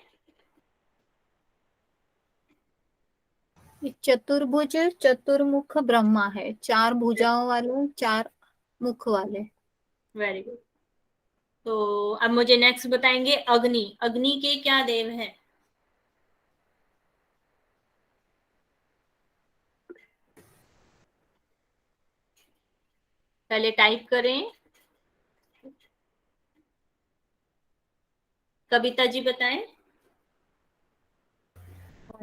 चतुर्भुज चतुर्मुख ब्रह्मा है, 4 भुजाओं वाले, 4 मुख वाले। Very good. तो अब मुझे नेक्स्ट बताएंगे अग्नि। अग्नि के क्या देव हैं। पहले टाइप करें। कविता जी बताएं।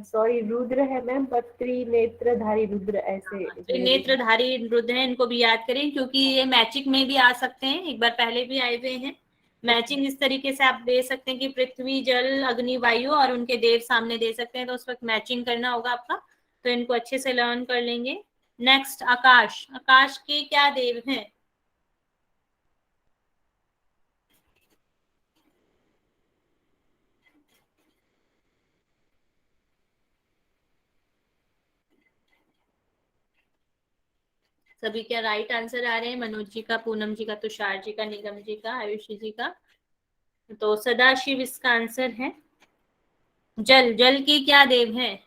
सॉरी, रुद्र है मैम, पर त्रिनेत्रधारी रुद्र ऐसे। त्रिनेत्रधारी रुद्र हैं, इनको भी याद करें क्योंकि ये मैचिंग में भी आ सकते हैं, एक बार पहले भी आए हुए हैं। मैचिंग इस तरीके से आप दे सकते हैं कि पृथ्वी, जल, अग्नि, वायु और उनके देव सामने दे सकते हैं, तो उस वक्त मैचिंग करना होगा आपका, तो इनको अच्छे से लर्न कर लेंगे। नेक्स्ट आकाश। आकाश के क्या देव हैं। सभी क्या राइट आंसर आ रहे हैं। मनोज जी का, पूनम जी का, तुषार जी का, निगम जी का, आयुषी जी का। तो सदाशिव इसका आंसर है। जल। जल के क्या देव हैं।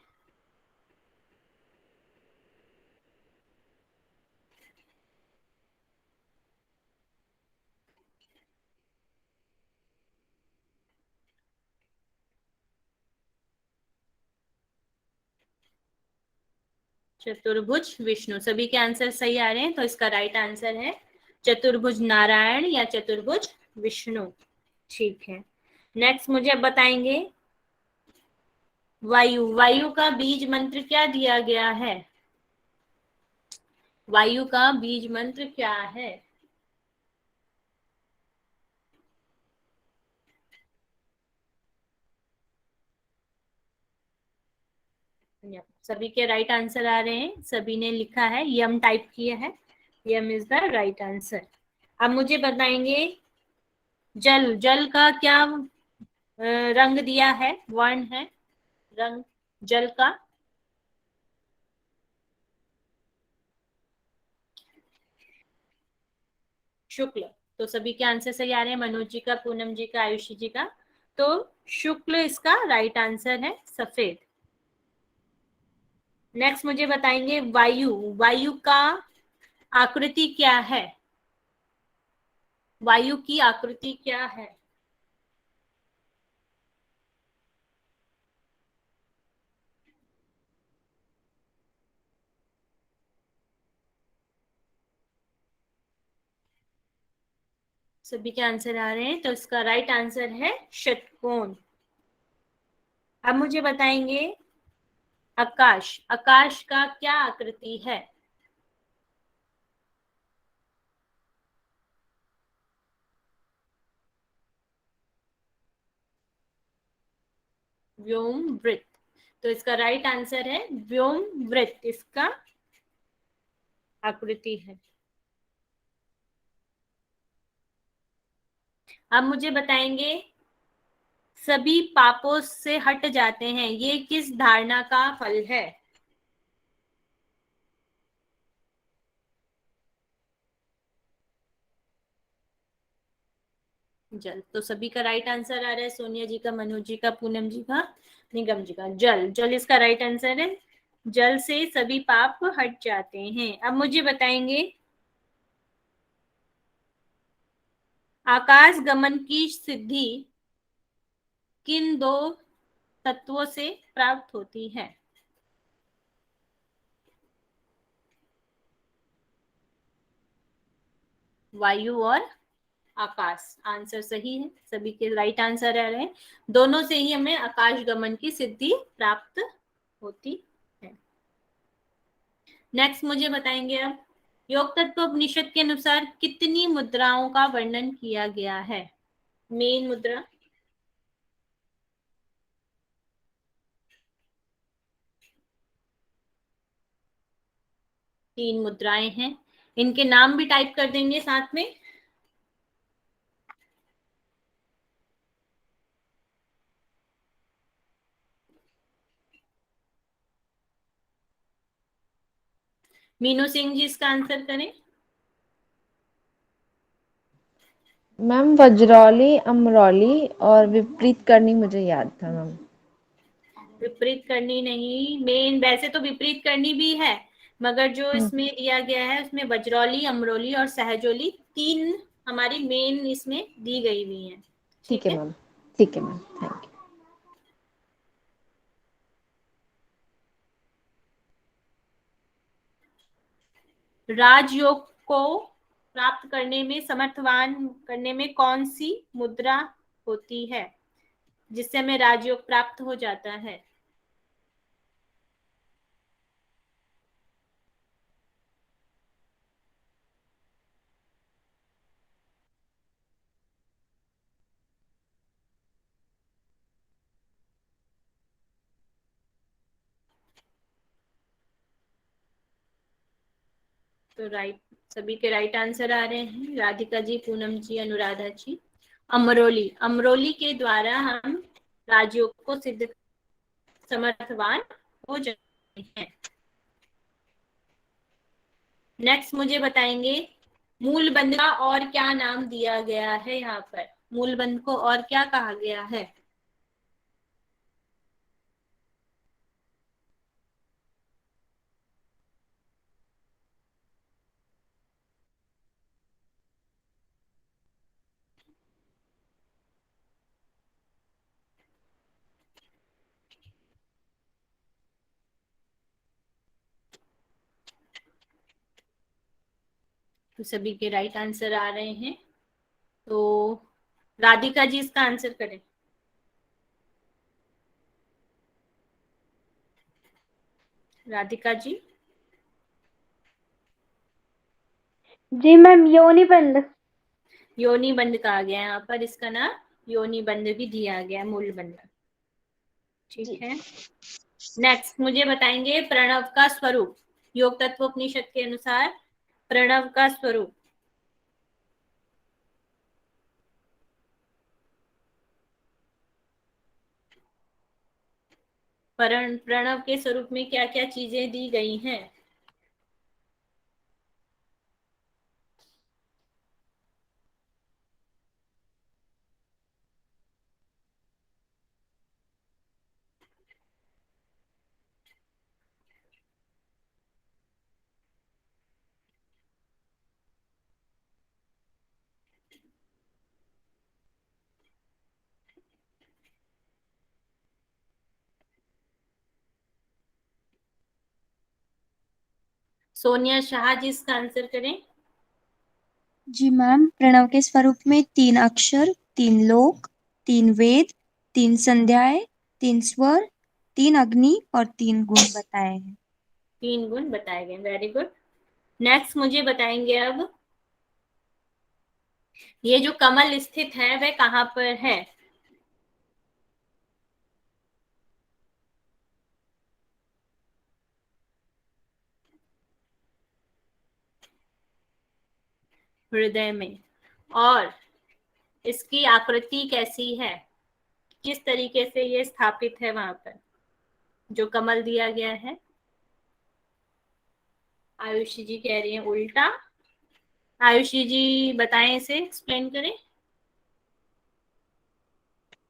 चतुर्भुज विष्णु। सभी के आंसर सही आ रहे हैं, तो इसका राइट आंसर है चतुर्भुज नारायण या चतुर्भुज विष्णु। ठीक है, नेक्स्ट मुझे अब बताएंगे वायु। वायु का बीज मंत्र क्या दिया गया है। वायु का बीज मंत्र क्या है। सभी के राइट आंसर आ रहे हैं, सभी ने लिखा है, यम टाइप किया है। यम इज द राइट आंसर। अब मुझे बताएंगे जल। जल का क्या रंग दिया है, वर्ण है रंग जल का। शुक्ल। तो सभी के आंसर सही आ रहे हैं, मनोज जी का, पूनम जी का, आयुषी जी का। तो शुक्ल इसका राइट आंसर है, सफेद। नेक्स्ट मुझे बताएंगे वायु। वायु का आकृति क्या है? वायु की आकृति क्या है? सभी के आंसर आ रहे हैं, तो इसका राइट आंसर है षटकोण। अब मुझे बताएंगे आकाश। आकाश का क्या आकृति है? व्योम वृत्त। तो इसका राइट आंसर है व्योम वृत्त, इसका आकृति है। अब मुझे बताएंगे सभी पापों से हट जाते हैं, ये किस धारणा का फल है? जल। तो सभी का राइट आंसर आ रहा है, सोनिया जी का, मनोज जी का, पूनम जी का, निगम जी का। जल। जल इसका राइट आंसर है। जल से सभी पाप हट जाते हैं। अब मुझे बताएंगे आकाश गमन की सिद्धि किन दो तत्वों से प्राप्त होती है? वायु और आकाश। आंसर सही है, सभी के राइट आंसर आ रहे हैं। दोनों से ही हमें आकाश गमन की सिद्धि प्राप्त होती है। नेक्स्ट मुझे बताएंगे अब योग तत्व उपनिषद के अनुसार कितनी मुद्राओं का वर्णन किया गया है? मेन मुद्रा। तीन मुद्राएं हैं, इनके नाम भी टाइप कर देंगे साथ में। मीनू सिंह जी इसका आंसर करें। मैम वज्रौली, अमरौली और विपरीत करनी मुझे याद था मैम। विपरीत करनी नहीं, मेन वैसे तो विपरीत करनी भी है, मगर जो इसमें दिया गया है उसमें वज्रौली, अमरोली और सहजोली तीन हमारी मेन इसमें दी गई हुई है। ठीक है मैम, ठीक है मैम, थैंक यू। राजयोग को प्राप्त करने में समर्थवान करने में कौन सी मुद्रा होती है जिससे हमें राजयोग प्राप्त हो जाता है? तो राइट, सभी के राइट आंसर आ रहे हैं। राधिका जी, पूनम जी, अनुराधा जी। अमरोली। अमरोली के द्वारा हम राजयोग को सिद्ध समर्थवान हो जाते हैं। नेक्स्ट मुझे बताएंगे मूल बंध का और क्या नाम दिया गया है? यहाँ पर मूल बंध को और क्या कहा गया है? तो सभी के राइट आंसर आ रहे हैं। तो राधिका जी इसका आंसर करें। राधिका जी। जी मैम, योनि बंध। योनि बंध कहा गया है यहाँ पर, इसका नाम योनि बंध भी दिया गया है, मूल बंध। ठीक है। नेक्स्ट मुझे बताएंगे प्रणव का स्वरूप। योग तत्व उपनिषद के अनुसार प्रणव का स्वरूप। प्रणव के स्वरूप में क्या क्या चीजें दी गई हैं? सोनिया शाह जी इसका आंसर करें। जी मैम, प्रणव के स्वरूप में 3 अक्षर, 3 लोक, 3 वेद, 3 संध्याएं, 3 स्वर, 3 अग्नि और 3 गुण बताए हैं। 3 गुण बताए गए, वेरी गुड। नेक्स्ट मुझे बताएंगे अब, ये जो कमल स्थित है वह कहाँ पर है? हृदय में। और इसकी आकृति कैसी है, किस तरीके से ये स्थापित है वहां पर जो कमल दिया गया है? आयुषी जी कह रही है उल्टा। आयुषी जी बताएं, इसे एक्सप्लेन करें।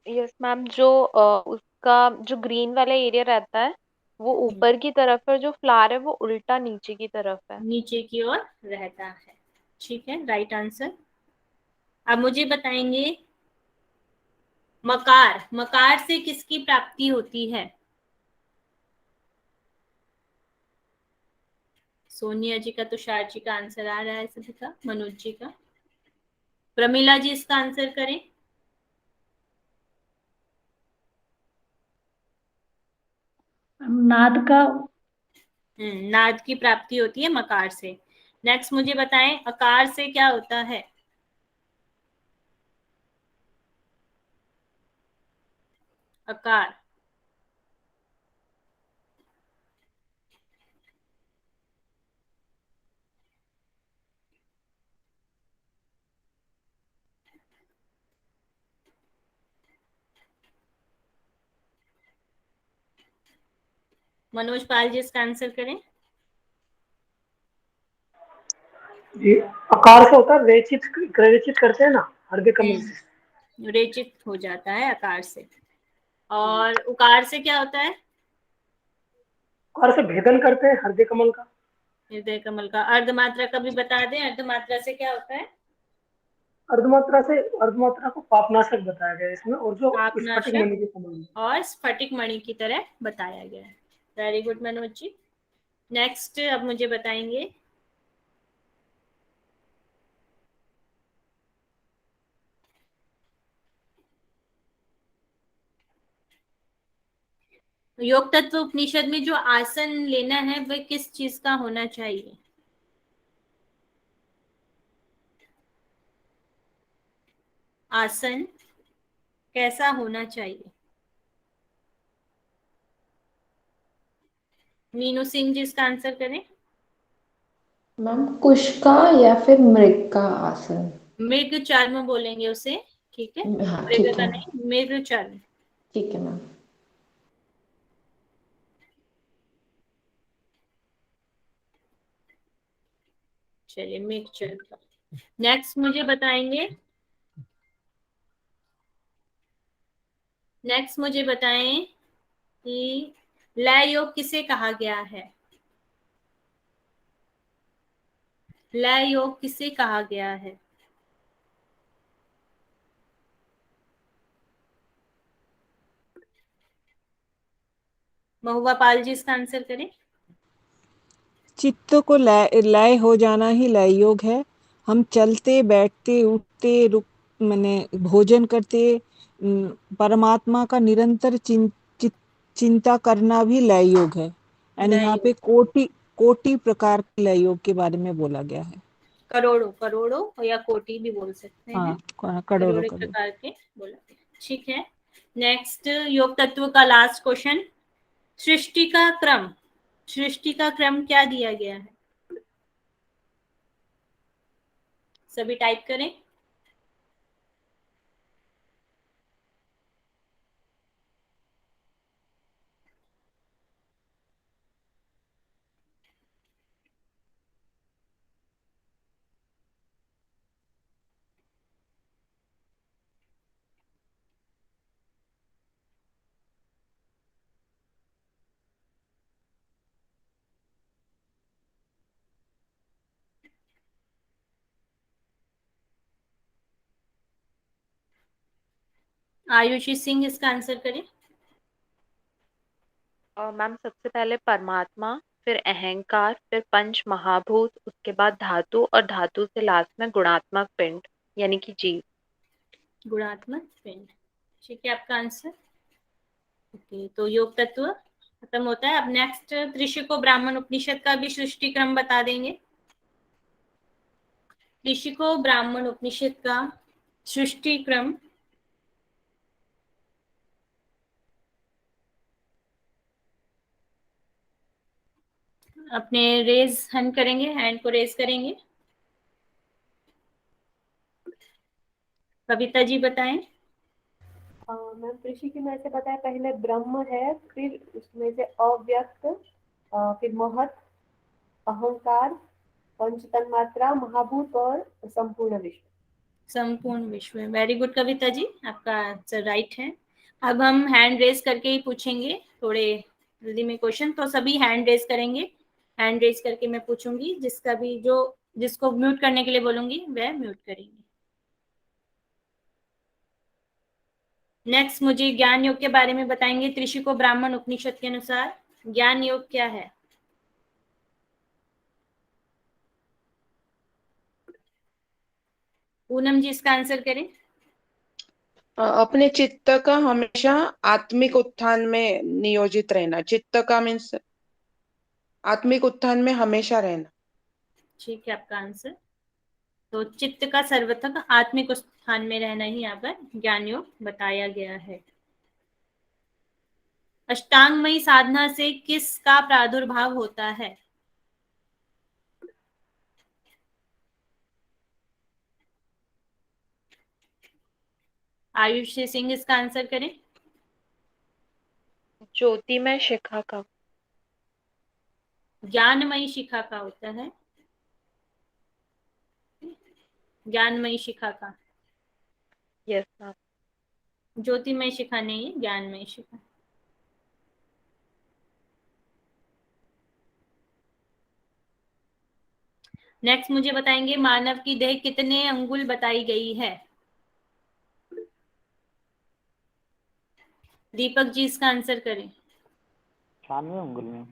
यस मैम, जो उसका जो ग्रीन वाला एरिया रहता है वो ऊपर की तरफ है, जो फ्लावर है वो उल्टा नीचे की तरफ है। नीचे की ओर रहता है, ठीक है, राइट आंसर। अब मुझे बताएंगे मकार, मकार से किसकी प्राप्ति होती है? सोनिया जी का, तुषार जी का आंसर आ रहा है सभी का, मनोज जी का। प्रमिला जी इसका आंसर करें। नाद का। नाद की प्राप्ति होती है मकार से। नेक्स्ट मुझे बताएं अकार से क्या होता है? अकार। मनोज पाल जी इसका आंसर करें। जी, आकार से होता है रेचित, रेचित करते हैं ना हृदय कमल से। रेचित हो जाता है आकार से। और उकार से क्या होता है? आकार से भेदन करते हैं हृदय कमल का। हृदय कमल का। अर्धमात्रा का भी बता दें, अर्धमात्रा से क्या होता है? अर्धमात्रा को पापनाशक बताया गया है इसमें, और जो स्फटिक पापनाशक मणि के समान है। और स्फटिक मणि की तरह बताया गया है। Very good Manoj ji. Next अब मुझे बताएंगे योग तत्व उपनिषद में जो आसन लेना है वह किस चीज का होना चाहिए? आसन कैसा होना चाहिए? मीनू सिंह जी इसका आंसर करें। मैम कुश का या फिर मृग का आसन। मृग चर्म बोलेंगे उसे, ठीक है, हाँ मृग ठीक का है, नहीं, मृग चर्म। ठीक है मैम। चलिए मृग चर्म का। नेक्स्ट मुझे बताएंगे, नेक्स्ट मुझे बताएं कि लय योग किसे कहा गया है? लय योग किसे कहा गया है? महुआ पाल जी इसका आंसर करें। चित्त को लय लय हो जाना ही लय योग है। हम चलते बैठते उठते रुक माने भोजन करते परमात्मा का निरंतर चिंता करना भी लय योग है। यानी लय यहाँ पे योग, कोटि कोटि प्रकार के लय योग के बारे में बोला गया है। करोड़ों, करोड़ों या कोटि भी बोल सकते हैं, हाँ, करोड़ों करोड़ों करोड़। प्रकार के बोला गया, ठीक है। नेक्स्ट योग तत्व का लास्ट क्वेश्चन, सृष्टि का क्रम, सृष्टि का क्रम क्या दिया गया है? सभी टाइप करें। आयुषी सिंह इसका आंसर करें। मैम सबसे पहले परमात्मा, फिर अहंकार, फिर पंच महाभूत, उसके बाद धातु और धातु से लास्ट में गुणात्मक पिंड यानी कि जीव। गुणात्मक पिंड, ठीक है आपका आंसर। ओके, तो योग तत्व खत्म होता है। अब नेक्स्ट त्रिशिको ब्राह्मण उपनिषद का भी सृष्टि क्रम बता देंगे। त्रिशिको ब्राह्मण उपनिषद का सृष्टि क्रम अपने रेज हैंड करेंगे, हैंड को रेज करेंगे। कविता जी बताएं। मैम ऋषि में ऐसे बताया, पहले ब्रह्म है, फिर उसमें से अव्यक्त, फिर महत, अहंकार, पंच तन्मात्रा, महाभूत और संपूर्ण विश्व। संपूर्ण विश्व, वेरी गुड कविता जी, आपका आंसर राइट है। अब हम हैंड रेज करके ही पूछेंगे थोड़े जल्दी में क्वेश्चन, तो सभी हैंड रेज करेंगे। हैंड रेज करके मैं पूछूंगी, जिसका भी जो जिसको म्यूट करने के लिए बोलूंगी वह म्यूट करेंगे। नेक्स्ट मुझे ज्ञान योग के बारे में बताएंगे। त्रिशिको ब्राह्मण उपनिषद के अनुसार ज्ञान योग क्या है? पूनम जी इसका आंसर करें। अपने चित्त का हमेशा आत्मिक उत्थान में नियोजित रहना। चित्त का मीन्स आत्मिक उत्थान में हमेशा रहना। ठीक है आपका आंसर। तो चित्त का सर्वथा आत्मिक स्थान में रहना ही यहाँ पर ज्ञान योग बताया गया है। अष्टांगमयी साधना से किसका प्रादुर्भाव होता है? आयुष सिंह इसका आंसर करें। ज्योतिमय शिखा का। ज्ञानमयी शिखा का होता है, ज्ञानमयी शिखा का। Yes ma'am. ज्योतिमय शिखा नहीं है, ज्ञानमयी शिखा। नेक्स्ट मुझे बताएंगे मानव की देह कितने अंगुल बताई गई है? दीपक जी इसका आंसर करें। 96 अंगुल में।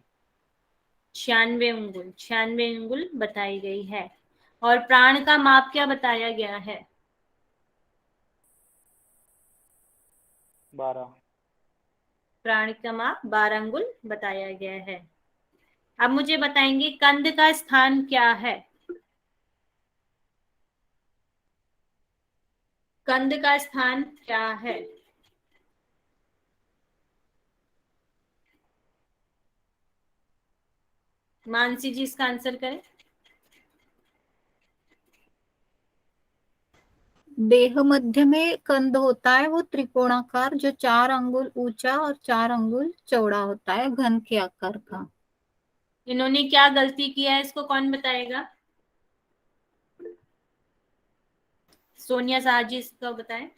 96 अंगुल बताई गई है। और प्राण का माप क्या बताया गया है? 12। प्राण का माप 12 अंगुल बताया गया है। अब मुझे बताएंगे कंद का स्थान क्या है? कंद का स्थान क्या है? मानसी जी इसका आंसर करें। देह मध्य में कंद होता है, वो त्रिकोणाकार जो 4 अंगुल ऊंचा और 4 अंगुल चौड़ा होता है, घन के आकार का। इन्होंने क्या गलती किया है, इसको कौन बताएगा? सोनिया शाह जी इसको बताएं।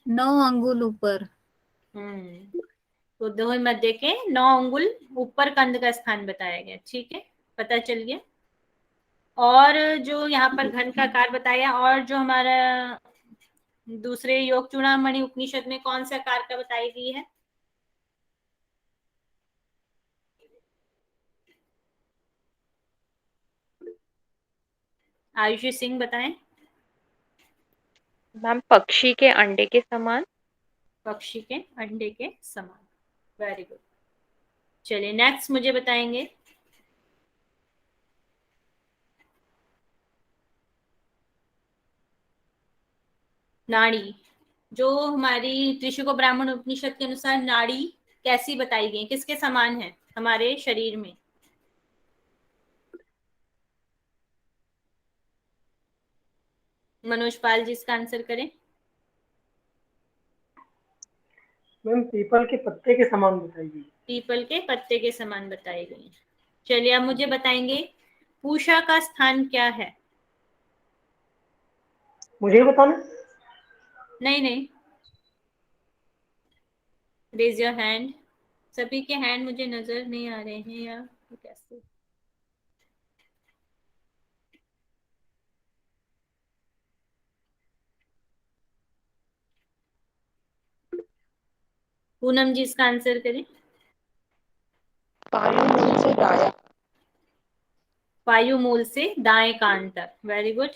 9 अंगुल ऊपर। तो दो मध्य के 9 अंगुल ऊपर कंद का स्थान बताया गया। ठीक है, पता चल गया। और जो यहाँ पर घन का आकार बताया, और जो हमारा दूसरे योग चूड़ामणि उपनिषद में कौन सा आकार का बताई गई है? आयुषी सिंह बताएं। मैम पक्षी के अंडे के समान। पक्षी के अंडे के समान, वेरी गुड। चलिए नेक्स्ट मुझे बताएंगे नाड़ी। जो हमारी त्रिशिको ब्राह्मण उपनिषद के अनुसार नाड़ी कैसी बताई गई, किसके समान है हमारे शरीर में? मनोज पाल जी इसका आंसर करें। मैम पीपल के पत्ते के समान बताई गई। पीपल के पत्ते के समान बताई गई। चलिए अब मुझे बताएंगे पूषा का स्थान क्या है? मुझे ही बताना। नहीं नहीं, रेज योर हैंड। सभी के हैंड मुझे नजर नहीं आ रहे हैं यार, कैसे? पूनम जी इसका आंसर करें। वायुमूल से दाया। वायुमूल से दाएं कान तक, वेरी गुड।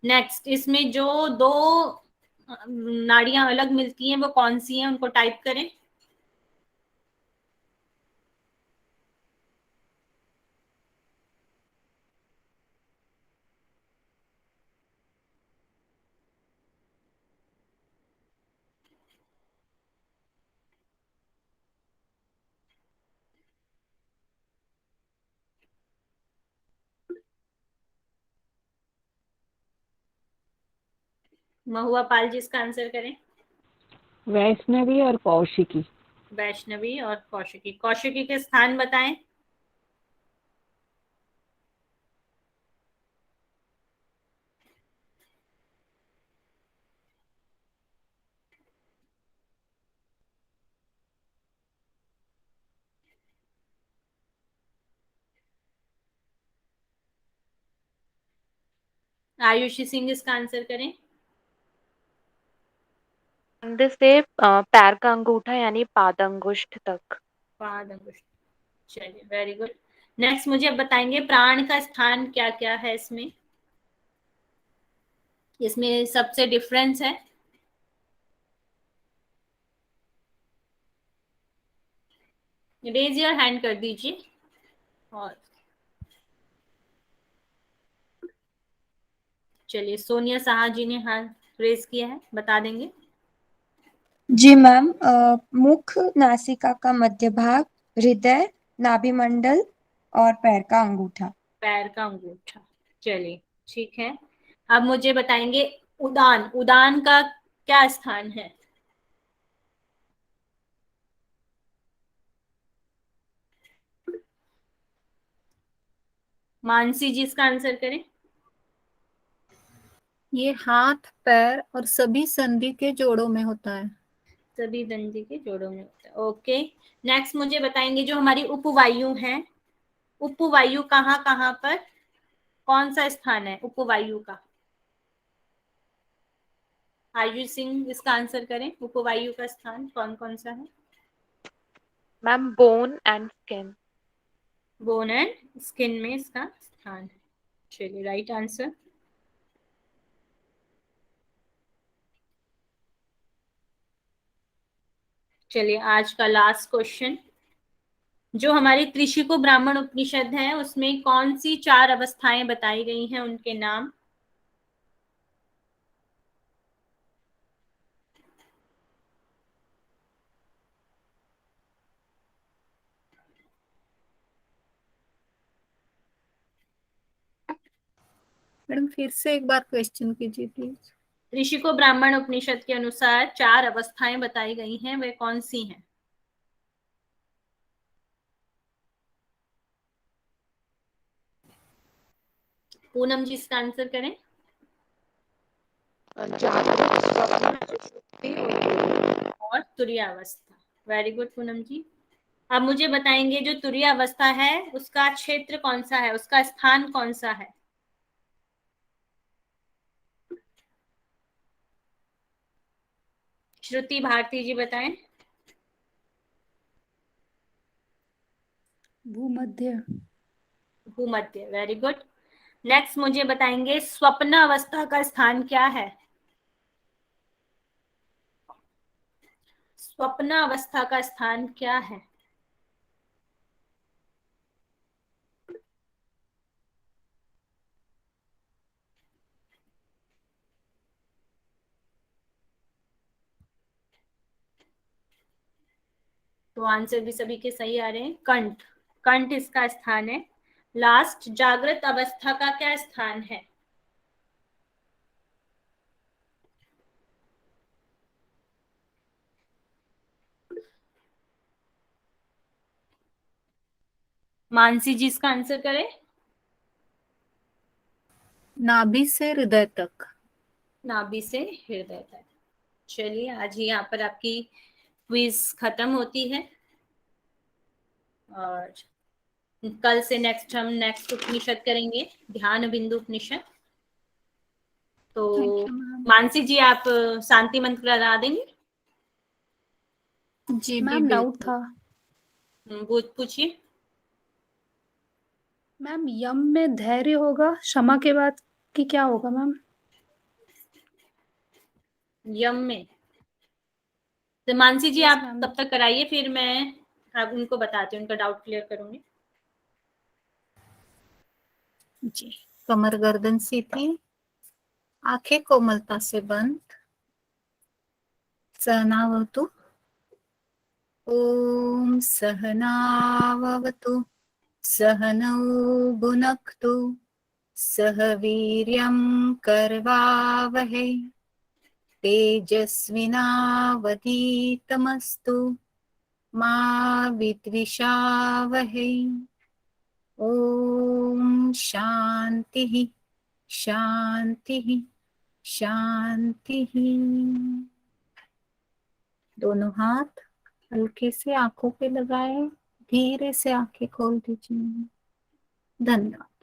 नेक्स्ट, इसमें जो दो नाड़ियां अलग मिलती हैं वो कौन सी हैं, उनको टाइप करें। महुआ पाल जी इसका आंसर करें। वैष्णवी और कौशिकी। वैष्णवी और कौशिकी। कौशिकी के स्थान बताएं। आयुषी सिंह इसका आंसर करें। कंध से पैर का अंगूठा यानी पाद अंगुष्ठ तक। पाद अंगुष्ठ, चलिए वेरी गुड। नेक्स्ट मुझे अब बताएंगे प्राण का स्थान क्या क्या है इसमें। इसमें सबसे डिफरेंस है। रेज योर हैंड कर दीजिए। और चलिए सोनिया साहा जी ने हाथ रेज किया है, बता देंगे। जी मैम, मुख, नासिका का मध्य भाग, हृदय, नाभि मंडल और पैर का अंगूठा। पैर का अंगूठा, चलिए ठीक है। अब मुझे बताएंगे उदान। उदान का क्या स्थान है। मानसी जी इसका आंसर करें। ये हाथ, पैर और सभी संधि के जोड़ों में होता है। सभी संधि के जोड़ों में होता है, ओके। नेक्स्ट मुझे बताएंगे जो हमारी उपवायु है, उपवायु कहाँ कहाँ पर, कौन सा स्थान है उपवायु का। आयुष सिंह इसका आंसर करें। उपवायु का स्थान कौन कौन सा है। Ma'am bone and skin. Bone and skin में इसका स्थान है, चलिए राइट आंसर। चलिए आज का लास्ट क्वेश्चन, जो हमारी त्रिशिको ब्राह्मण उपनिषद है उसमें कौन सी 4 अवस्थाएं बताई गई हैं, उनके नाम। मैडम फिर से एक बार क्वेश्चन कीजिए प्लीज। त्रिशिको ब्राह्मण उपनिषद के अनुसार 4 अवस्थाएं बताई गई हैं, वे कौन सी हैं। पूनम जी इसका आंसर करें। और तुरीयावस्था, वेरी गुड पूनम जी। अब मुझे बताएंगे जो तुरीयावस्था है उसका क्षेत्र कौन सा है, उसका स्थान कौन सा है। श्रुति भारती जी बताएं। भूमध्य। भूमध्य, वेरी गुड। नेक्स्ट मुझे बताएंगे स्वप्न अवस्था का स्थान क्या है। स्वप्न अवस्था का स्थान क्या है। तो आंसर भी सभी के सही आ रहे हैं। कंठ, कंठ इसका स्थान है। लास्ट, जागृत अवस्था का क्या स्थान है। मानसी जी इसका आंसर करें। नाभि से हृदय तक। नाभि से हृदय तक। चलिए आज ही यहाँ पर आपकी क्विज खत्म होती है और कल से हम नेक्स्ट उपनिषद करेंगे, ध्यान बिंदु उपनिषद। तो मानसी जी आप शांति मंत्र लगा देंगे। जी मैम, डाउट था। पूछिए। मैम यम में धैर्य होगा, क्षमा के बाद की क्या होगा मैम? यम में तो मानसी जी Yes, आप ma'am. तब तक कराइए, फिर मैं अब उनको बताती हूँ, उनका डाउट क्लियर करूंगी। जी, कमर गर्दन सीधी, आंखें कोमलता से बंद, सहनावतु। ओम सहनावतु सहनौ भुनक्तु सह वीर्यं करवावहै तेजस्विनावधीतमस्तु मा विद्विषावहै। ओम शांति शांति शांति। दोनों हाथ हल्के से आंखों पे लगाए, धीरे से आंखें खोल दीजिए। धन्यवाद।